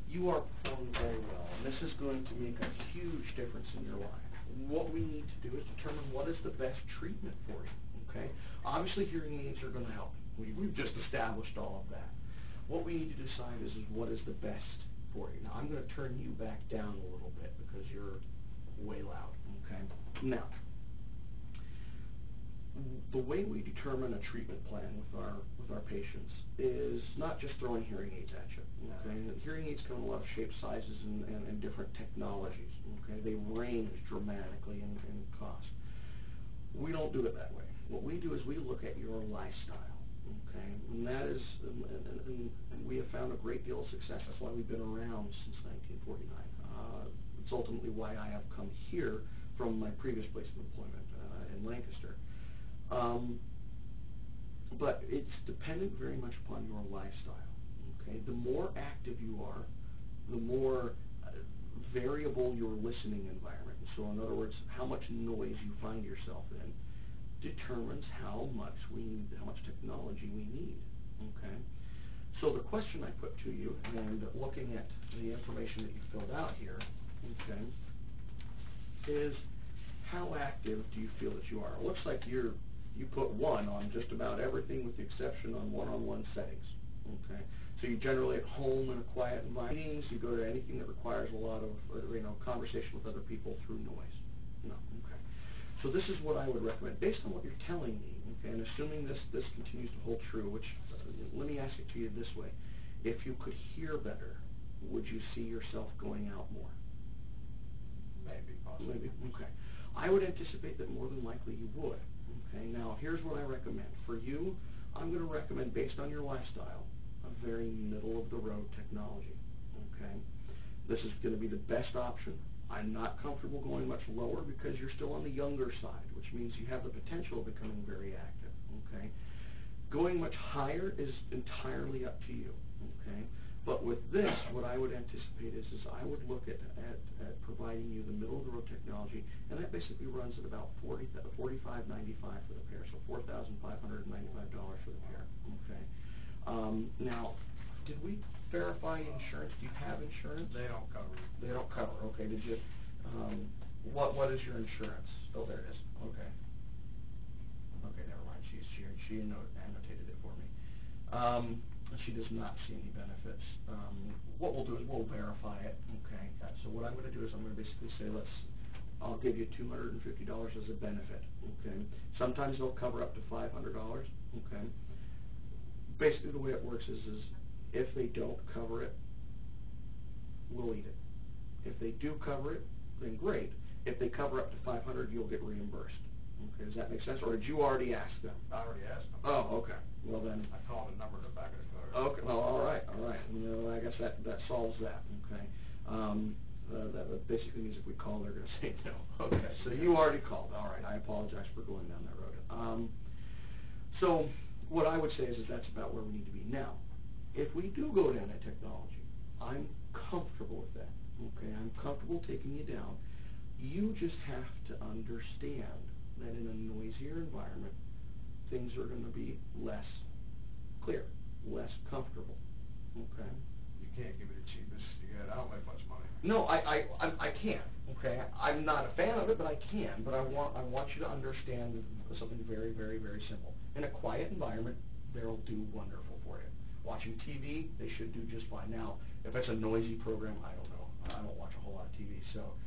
you are performing very well, and this is going to make a huge difference in your life. What we need to do is determine what is the best treatment for you, okay? Obviously, hearing aids are going to help. We've just established all of that. What we need to decide is what is the best for you. Now, I'm going to turn you back down a little bit because you're way loud, okay? Now, the way we determine a treatment plan with our patients is not just throwing hearing aids at you, okay? Hearing aids come in a lot of shapes, sizes, and different technologies, okay? They range dramatically in cost. We don't do it that way. What we do is we look at your lifestyle, okay? And that is, and we have found a great deal of success. That's why we've been around since 1949. It's ultimately why I have come here from my previous place of employment in Lancaster. But it's dependent very much upon your lifestyle, okay? The more active you are, the more variable your listening environment. So in other words, how much noise you find yourself in determines how much technology we need, okay? So the question I put to you, and looking at the information that you filled out here, okay, is how active do you feel that you are? It looks like you put 1 on just about everything with the exception on one-on-one settings, okay? So you generally at home in a quiet environment, you go to anything that requires a lot of, conversation with other people through noise. No, okay. So this is what I would recommend. Based on what you're telling me, okay, and assuming this continues to hold true, which, let me ask it to you this way. If you could hear better, would you see yourself going out more? Maybe, possibly. Maybe, okay. I would anticipate that more than likely you would. Okay, now here's what I recommend. For you, I'm going to recommend, based on your lifestyle, a very middle-of-the-road technology. Okay, this is going to be the best option. I'm not comfortable going much lower because you're still on the younger side, which means you have the potential of becoming very active. Okay, going much higher is entirely up to you. Okay, but with this, what I would anticipate is I would look at providing you the middle-of-the-road technology, and that basically runs at about $45.95 for the pair, so $4,595 for the pair. Okay. Now, did we verify insurance? Do you have insurance? They don't cover it. They don't cover. Okay. Did you? What is your insurance? Oh, there it is. Okay. Okay, never mind. She annotated it for me. She does not see any benefits. What we'll do is we'll verify it. Okay. So what I'm going to do is I'm going to basically say I'll give you $250 as a benefit. Okay. Sometimes they'll cover up to $500. Okay. Basically, the way it works is if they don't cover it, we'll eat it. If they do cover it, then great. If they cover up to $500, you'll get reimbursed. Okay, does that make sense? Or did you already ask them? I already asked them. Oh, okay. Well then. I called a number in the back of the car. Okay. Well, all right. I guess that solves that. Okay. That basically means if we call, they're going to say no. Okay. So you already called. All right. I apologize for going down that road. So what I would say is that's about where we need to be now. If we do go down that technology, I'm comfortable with that. Okay. I'm comfortable taking you down. You just have to understand that in a noisier environment, things are going to be less clear, less comfortable. Okay. You can't give me the cheapest you got. I don't make much money. No, I can. Okay. I'm not a fan of it, but I can. But I want you to understand something very, very, very simple. In a quiet environment, they'll do wonderful for you. Watching TV, they should do just fine. Now, if it's a noisy program, I don't know. I don't watch a whole lot of TV, so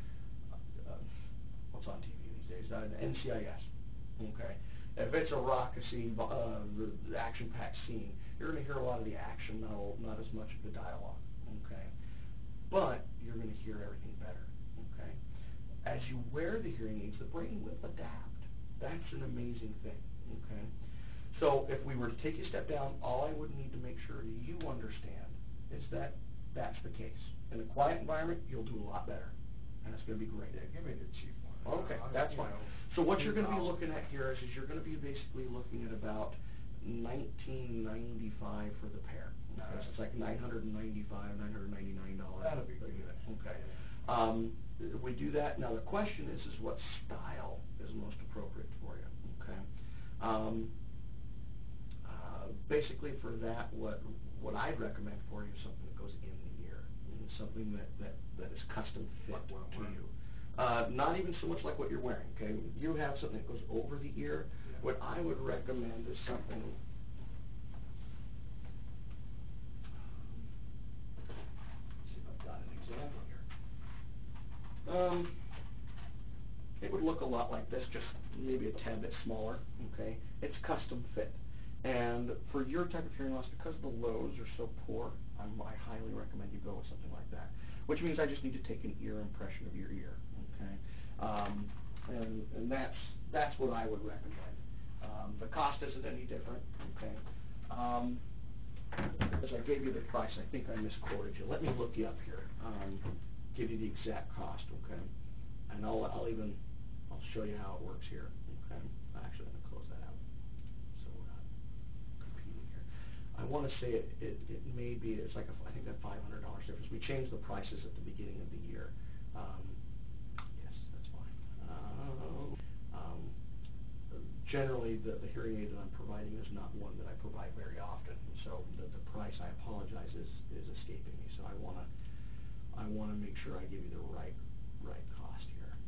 what's on TV these days? NCIS. Okay. If it's a raucous-y, action-packed scene, you're going to hear a lot of the action, not as much of the dialogue. Okay. But you're going to hear everything better. Okay. As you wear the hearing aids, the brain will adapt. That's an amazing thing. Okay. So if we were to take you a step down, all I would need to make sure you understand is that that's the case. In a quiet environment, you'll do a lot better, and it's going to be great. Yeah, give me the cheap one. Okay, that's fine. So what you're going to be looking at here is you're going to be basically looking at about $19.95 for the pair. Okay, so it's like $995, $999. That'll be good. Okay. We do that. Now the question is what style is most appropriate for you? Okay. basically for that, what I'd recommend for you is something that goes in the ear, something that is custom fit Like what I'm to wearing? you. Not even so much like what you're wearing, okay? You have something that goes over the ear. Yeah. What I would recommend is something, let's see if I've got an example here. It would look a lot like this, just maybe a tad bit smaller, okay? It's custom fit. And for your type of hearing loss, because the lows are so poor, I highly recommend you go with something like that. Which means I just need to take an ear impression of your ear, okay? And that's what I would recommend. The cost isn't any different, okay? As I gave you the price, I think I misquoted you. Let me look you up here, give you the exact cost, okay? And I'll show you how it works here, okay? Actually, I'm going to close that out, so we're not competing here. I want to say it may be, it's like I think a $500 difference. We changed the prices at the beginning of the year. Yes, that's fine. Generally, the hearing aid that I'm providing is not one that I provide very often, so the price, I apologize, is escaping me. So I want to make sure I give you the right cost here.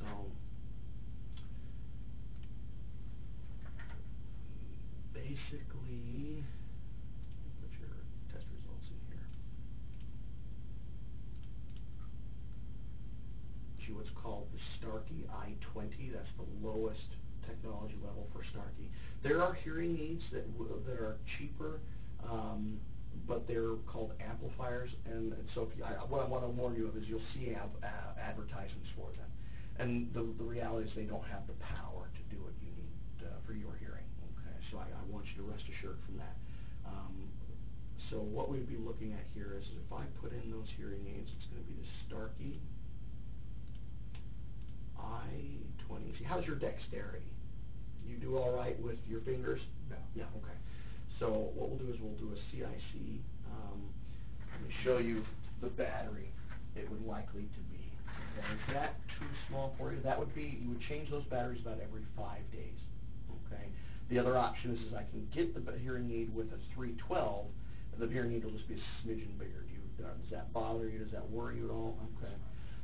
So basically, put your test results in here. What's called the Starkey I-20. That's the lowest technology level for Starkey. There are hearing aids that are cheaper, but they're called amplifiers. And so what I want to warn you of is you'll see advertisements for them. And the reality is they don't have the power to do what you need for your hearing. Okay, so I want you to rest assured from that. So what we'd be looking at here is if I put in those hearing aids, it's going to be the Starkey I-20. See, how's your dexterity? You do all right with your fingers? No. Yeah, okay. So what we'll do is we'll do a CIC. Let me show you the battery it would likely to be. Okay, is that too small for you? That would be, you would change those batteries about every 5 days. Okay. The other option is I can get the hearing aid with a 312. The hearing aid will just be a smidgen bigger. Does that bother you? Does that worry you at all? Okay.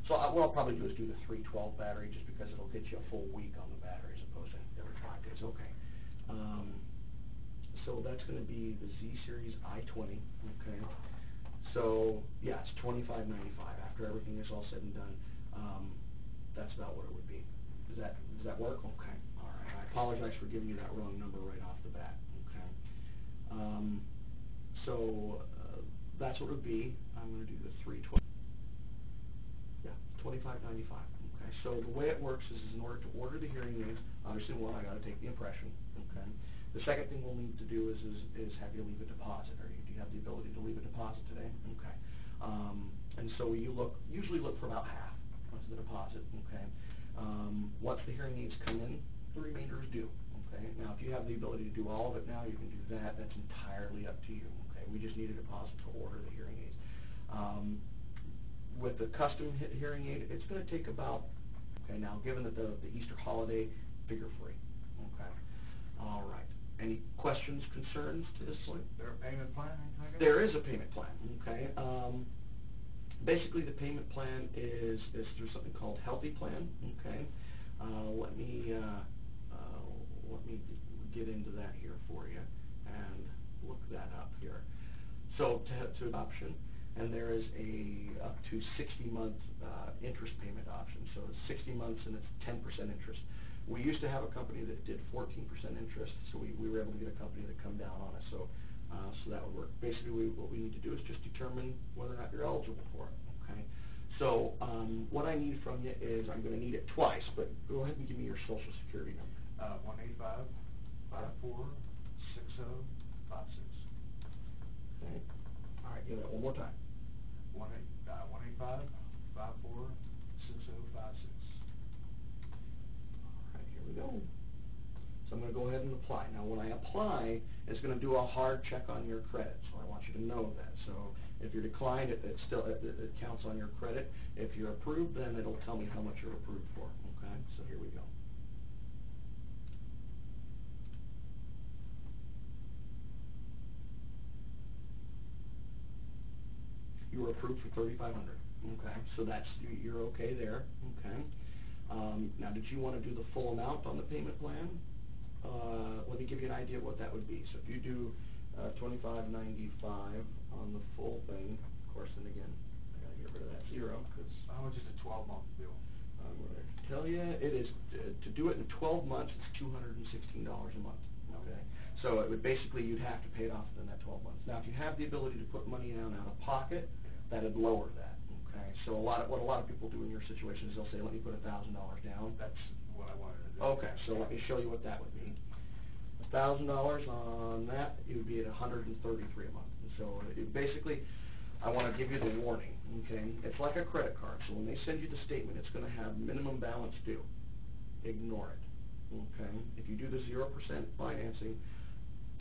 So what I'll probably do is do the 312 battery just because it'll get you a full week on the battery as opposed to every 5 days. Okay. So that's going to be the Z-Series I-20. Okay. So yeah, it's $25.95 after everything is all said and done. That's about what it would be. Does that work? Okay. All right. I apologize for giving you that wrong number right off the bat. Okay. So that's what it would be. I'm going to do the 312. Yeah, $25.95. Okay. So the way it works is in order to order the hearing aids, obviously one, I got to take the impression. Okay. The second thing we'll need to do is have you leave a deposit. Do you have the ability to leave a deposit today? Okay. And so we usually look for about half of the deposit. Okay. Once the hearing aids come in, the remainder is due. Okay. Now, if you have the ability to do all of it now, you can do that. That's entirely up to you. Okay. We just need a deposit to order the hearing aids. With the custom hearing aid, it's going to take about, okay, now given that the Easter holiday, figure free. Okay. All right. Any questions, concerns to this point? Is there a payment plan? There is a payment plan. Okay. Basically, the payment plan is through something called Healthy Plan. Okay. Let me get into that here for you and look that up here. So to option. And there is a up to 60-month interest payment option. So it's 60 months and it's 10% interest. We used to have a company that did 14% interest, so we were able to get a company to come down on us. So that would work. Basically, what we need to do is just determine whether or not you're eligible for it. Okay. So what I need from you is I'm going to need it twice, but go ahead and give me your Social Security number. 185-54-6056. Okay. All right. Give it one more time. 185-54-6056. All right, here we go. So I'm going to go ahead and apply. Now, when I apply, it's going to do a hard check on your credit, so I want you to know that. So if you're declined, it counts on your credit. If you're approved, then it'll tell me how much you're approved for. Okay, so here we go. were approved for $3,500. Okay, so that's, you're okay there, okay? Now, did you wanna do the full amount on the payment plan? Let me give you an idea of what that would be. So if you do, $25.95 on the full thing, of course, then again, I gotta get rid of that zero, 'cause How much is a 12-month bill? I'm gonna tell you, it is, to do it in 12 months, it's $216 a month, okay? So it would, basically, you'd have to pay it off within that 12 months. Now, if you have the ability to put money down out of pocket, that'd lower that, okay? So what a lot of people do in your situation is they'll say, let me put $1,000 down. That's what I wanted to do. Okay, so let me show you what that would be. $1,000 on that, it would be at $133 a month. And so basically, I want to give you the warning, okay? It's like a credit card, so when they send you the statement, it's going to have minimum balance due. Ignore it, okay? If you do the 0% financing,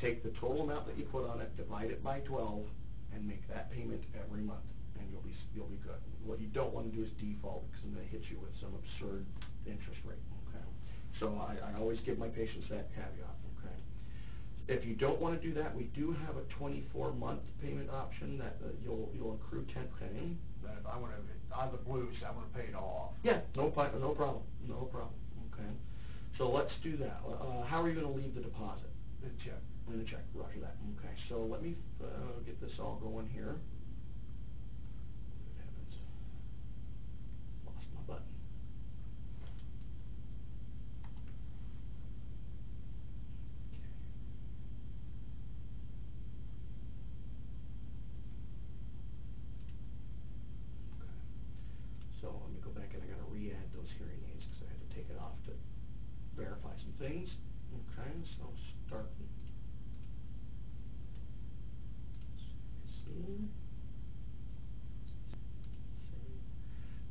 take the total amount that you put on it, divide it by 12, and make that payment every month, and you'll be good. What you don't want to do is default, because I'm going to hit you with some absurd interest rate, okay? So I always give my patients that caveat, okay? If you don't want to do that, we do have a 24-month payment option that you'll accrue 10. But if I want to, out of the blue, say I want to pay it all off. Yeah, no problem, okay. So let's do that. How are you going to leave the deposit? The check. In the check, roger that. Okay, so let me get this all going here. Good heavens. Lost my button. Okay. So let me go back and I got to re-add those hearing aids because I had to take it off to verify some things. Okay, so start.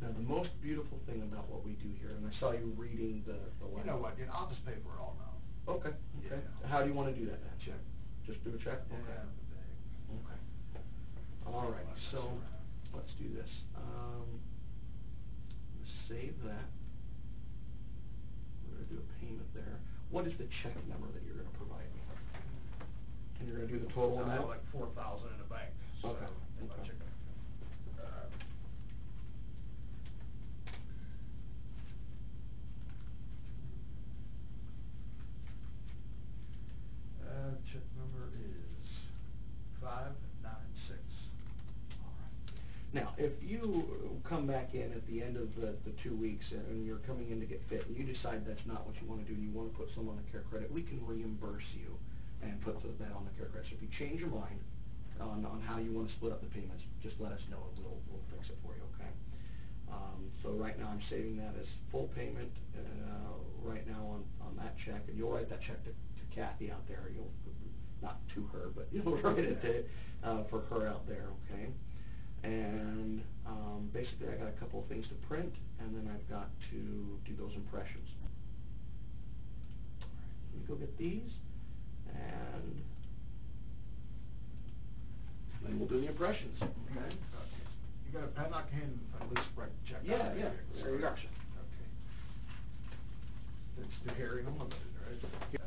Now, the most beautiful thing about what we do here, and I saw you reading the letter. You know what, I'll just pay for it all now. Okay, okay. Yeah. How do you want to do that then? Check. Just do a check? Yeah, Okay. the bag. Okay. All right, so let's do this. Let's save that. We're going to do a payment there. What is the check number that you're going to provide me? And you're going to do the total I have amount? like $4,000 in the bank. So Okay, if I okay. check it. Check number is 596. All right. Now, if you come back in at the end of the 2 weeks and you're coming in to get fit and you decide that's not what you want to do and you want to put some on the care credit, we can reimburse you and put that on the care credit. So if you change your mind on how you want to split up the payments, just let us know and we'll fix it for you, okay? So right now I'm saving that as full payment right now on that check, and you'll write that check to Kathy out there. You'll, not to her, but you'll write it for her out there, okay? And basically I got a couple of things to print, and then I've got to do those impressions. All right, let me go get these, and then we'll do the impressions, okay? You got a pen? I can at least write the check. Yeah, out. yeah, there you go. Okay. It's the Hearing Unlimited, right? Okay.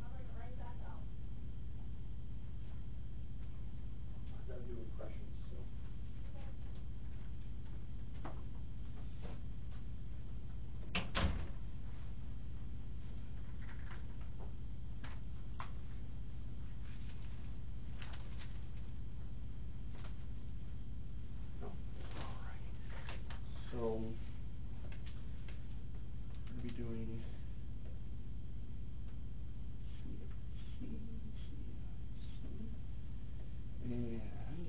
I'm gonna write that down. I've got to do impressions, so. No. All right. So, I'm going to be doing and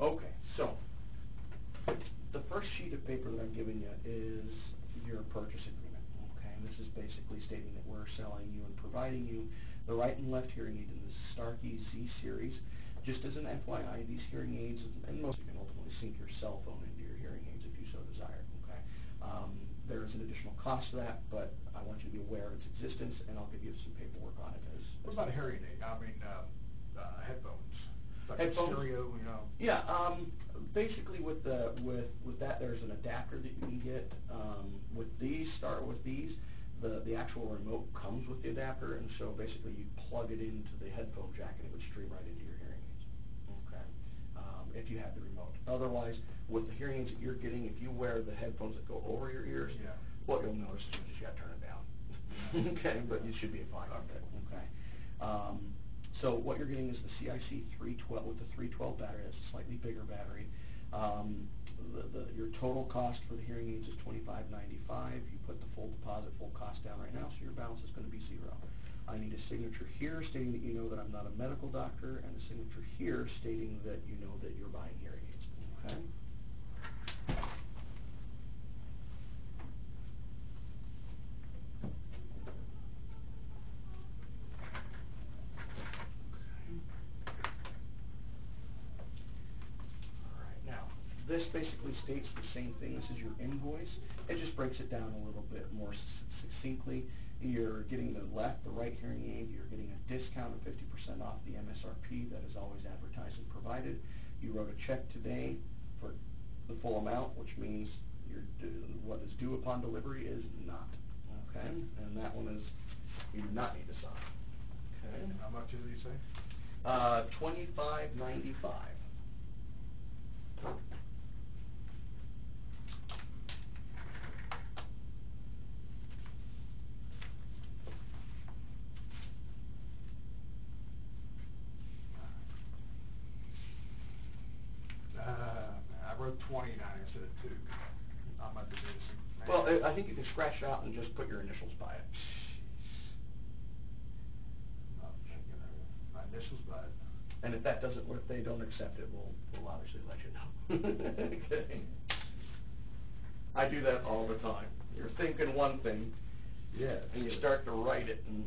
okay, so the first sheet of paper that I'm giving you is your purchase agreement, okay? And this is basically stating that we're selling you and providing you the right and left hearing aid in the Starkey Z series. Just as an FYI, these hearing aids, and most you can ultimately sync your cell phone into your hearing aids if you so desire, okay? There is an additional cost to that, but I want you to be aware of its existence, and I'll give you some paperwork on it. What about a hearing aid? I mean, headphones. Like Headphones? stereo, you know. Yeah, basically with that, there's an adapter that you can get. With these, the actual remote comes with the adapter, and so basically you plug it into the headphone jack, and it would stream right into your hearing aids. Okay. If you have the remote. Otherwise, with the hearing aids that you're getting, if you wear the headphones that go over your ears, Yeah. what you'll notice is you just got to turn it down. Okay, but you should be fine with it. Okay. So what you're getting is the CIC 312 with the 312 battery. That's a slightly bigger battery. Your total cost for the hearing aids is $25.95. You put the full deposit, full cost down right now, so your balance is going to be $0. I need a signature here stating that you know that I'm not a medical doctor, and a signature here stating that you know that you're buying hearing aids. Okay? This basically states the same thing. This is your invoice. It just breaks it down a little bit more succinctly. You're getting the right hearing aid. You're getting a discount of 50% off the MSRP that is always advertised and provided. You wrote a check today for the full amount, which means what is due upon delivery is not. Okay? And that one is, you do not need to sign. Okay? How much did you say? $25.95. I wrote 29 instead of 2. I'm about to do this. Well, I think you can scratch it out and just put your initials by it. I'm not thinking of it. My initials by it. And if that doesn't work, they don't accept it, we'll obviously let you know. Okay. I do that all the time. You're thinking one thing, Yeah. and you start to write it, and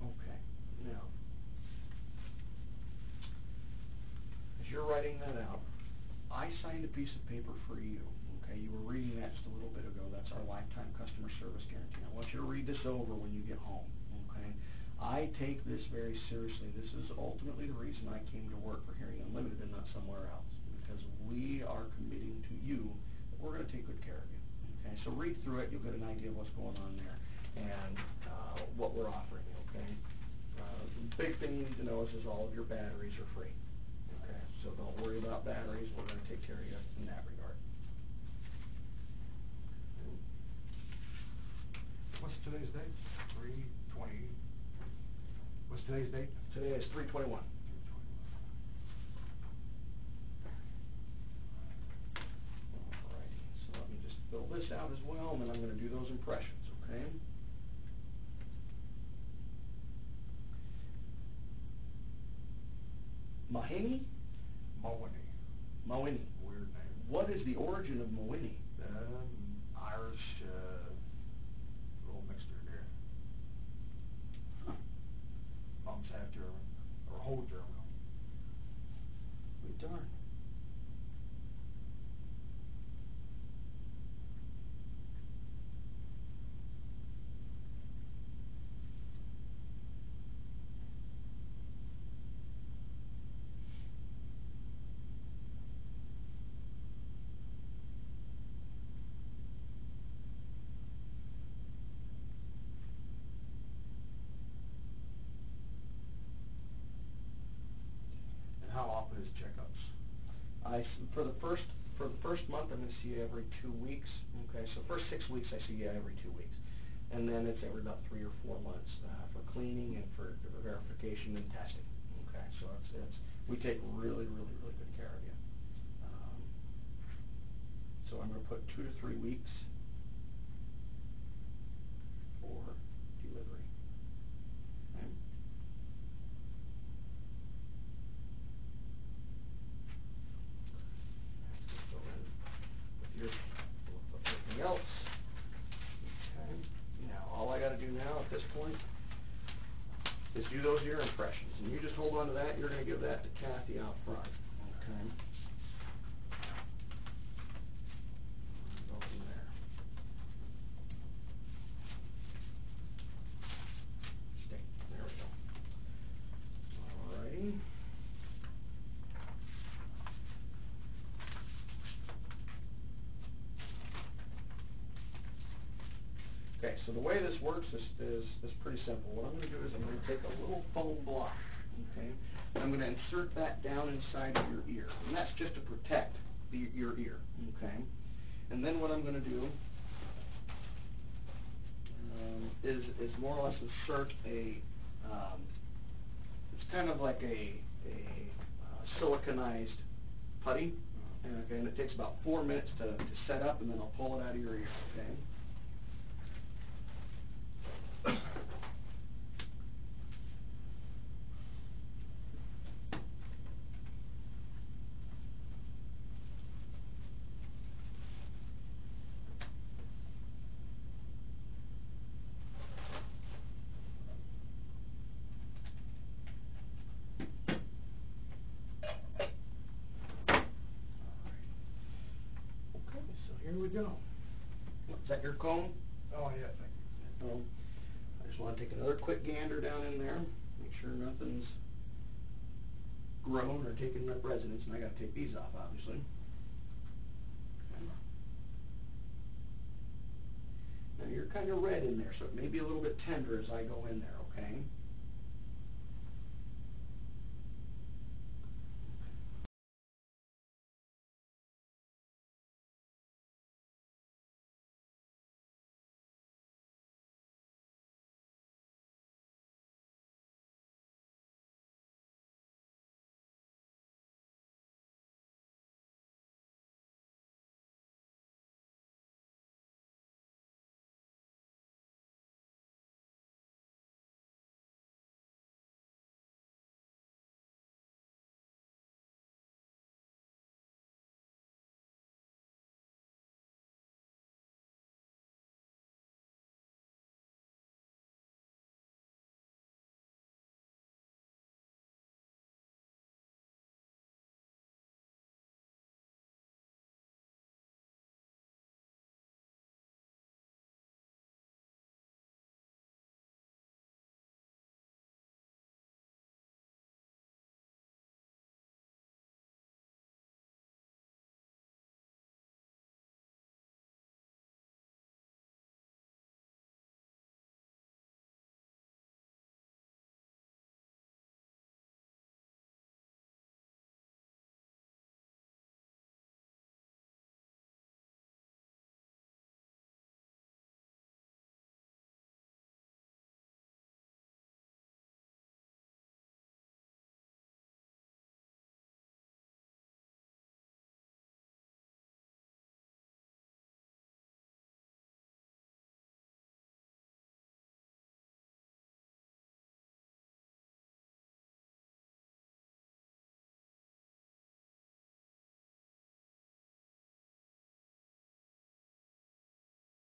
okay. Now, as you're writing that out, I signed a piece of paper for you. Okay, you were reading that just a little bit ago. That's our lifetime customer service guarantee. I want you to read this over when you get home. Okay, I take this very seriously. This is ultimately the reason I came to work for Hearing Unlimited and not somewhere else, because we are committing to you that we're going to take good care of you. Okay, so read through it. You'll get an idea of what's going on there and what we're offering you. Okay, the big thing you need to know is all of your batteries are free. Okay, so don't worry about batteries. We're going to take care of you in that regard. What's today's date? 3/20. What's today's date? Today is 3/21. 3/21. Alrighty, so let me just fill this out as well, and then I'm going to do those impressions, okay? Mahini? Mowini. Mowini. Weird name. What is the origin of Mowini? Irish, little mixture there. Huh. Mom's half German, or whole German. Be darned. And how often is checkups? For the first month, I'm going to see you every 2 weeks. Okay, so first 6 weeks, I see you every 2 weeks, and then it's every about 3 or 4 months for cleaning and for verification and testing. Okay, so we take really good care of you. So I'm going to put 2 to 3 weeks for delivery. Okay. at this point is do those ear impressions. And you just hold on to that, you're going to give that to Kathy out front. Okay. Go from there. Stay. There we go. Alrighty. Okay, so the way this works is pretty simple. What I'm going to do is I'm going to take a little foam block, okay, and I'm going to insert that down inside of your ear, and that's just to protect your ear, okay. And then what I'm going to do is more or less insert a, it's kind of like a siliconized putty, okay, and it takes about 4 minutes to set up, and then I'll pull it out of your ear, okay. Here we go. Is that your comb? Oh, yeah, thank you. I just want to take another quick gander down in there, make sure nothing's grown or taken up residence, and I got to take these off, obviously. Okay. Now you're kind of red in there, so it may be a little bit tender as I go in there, okay?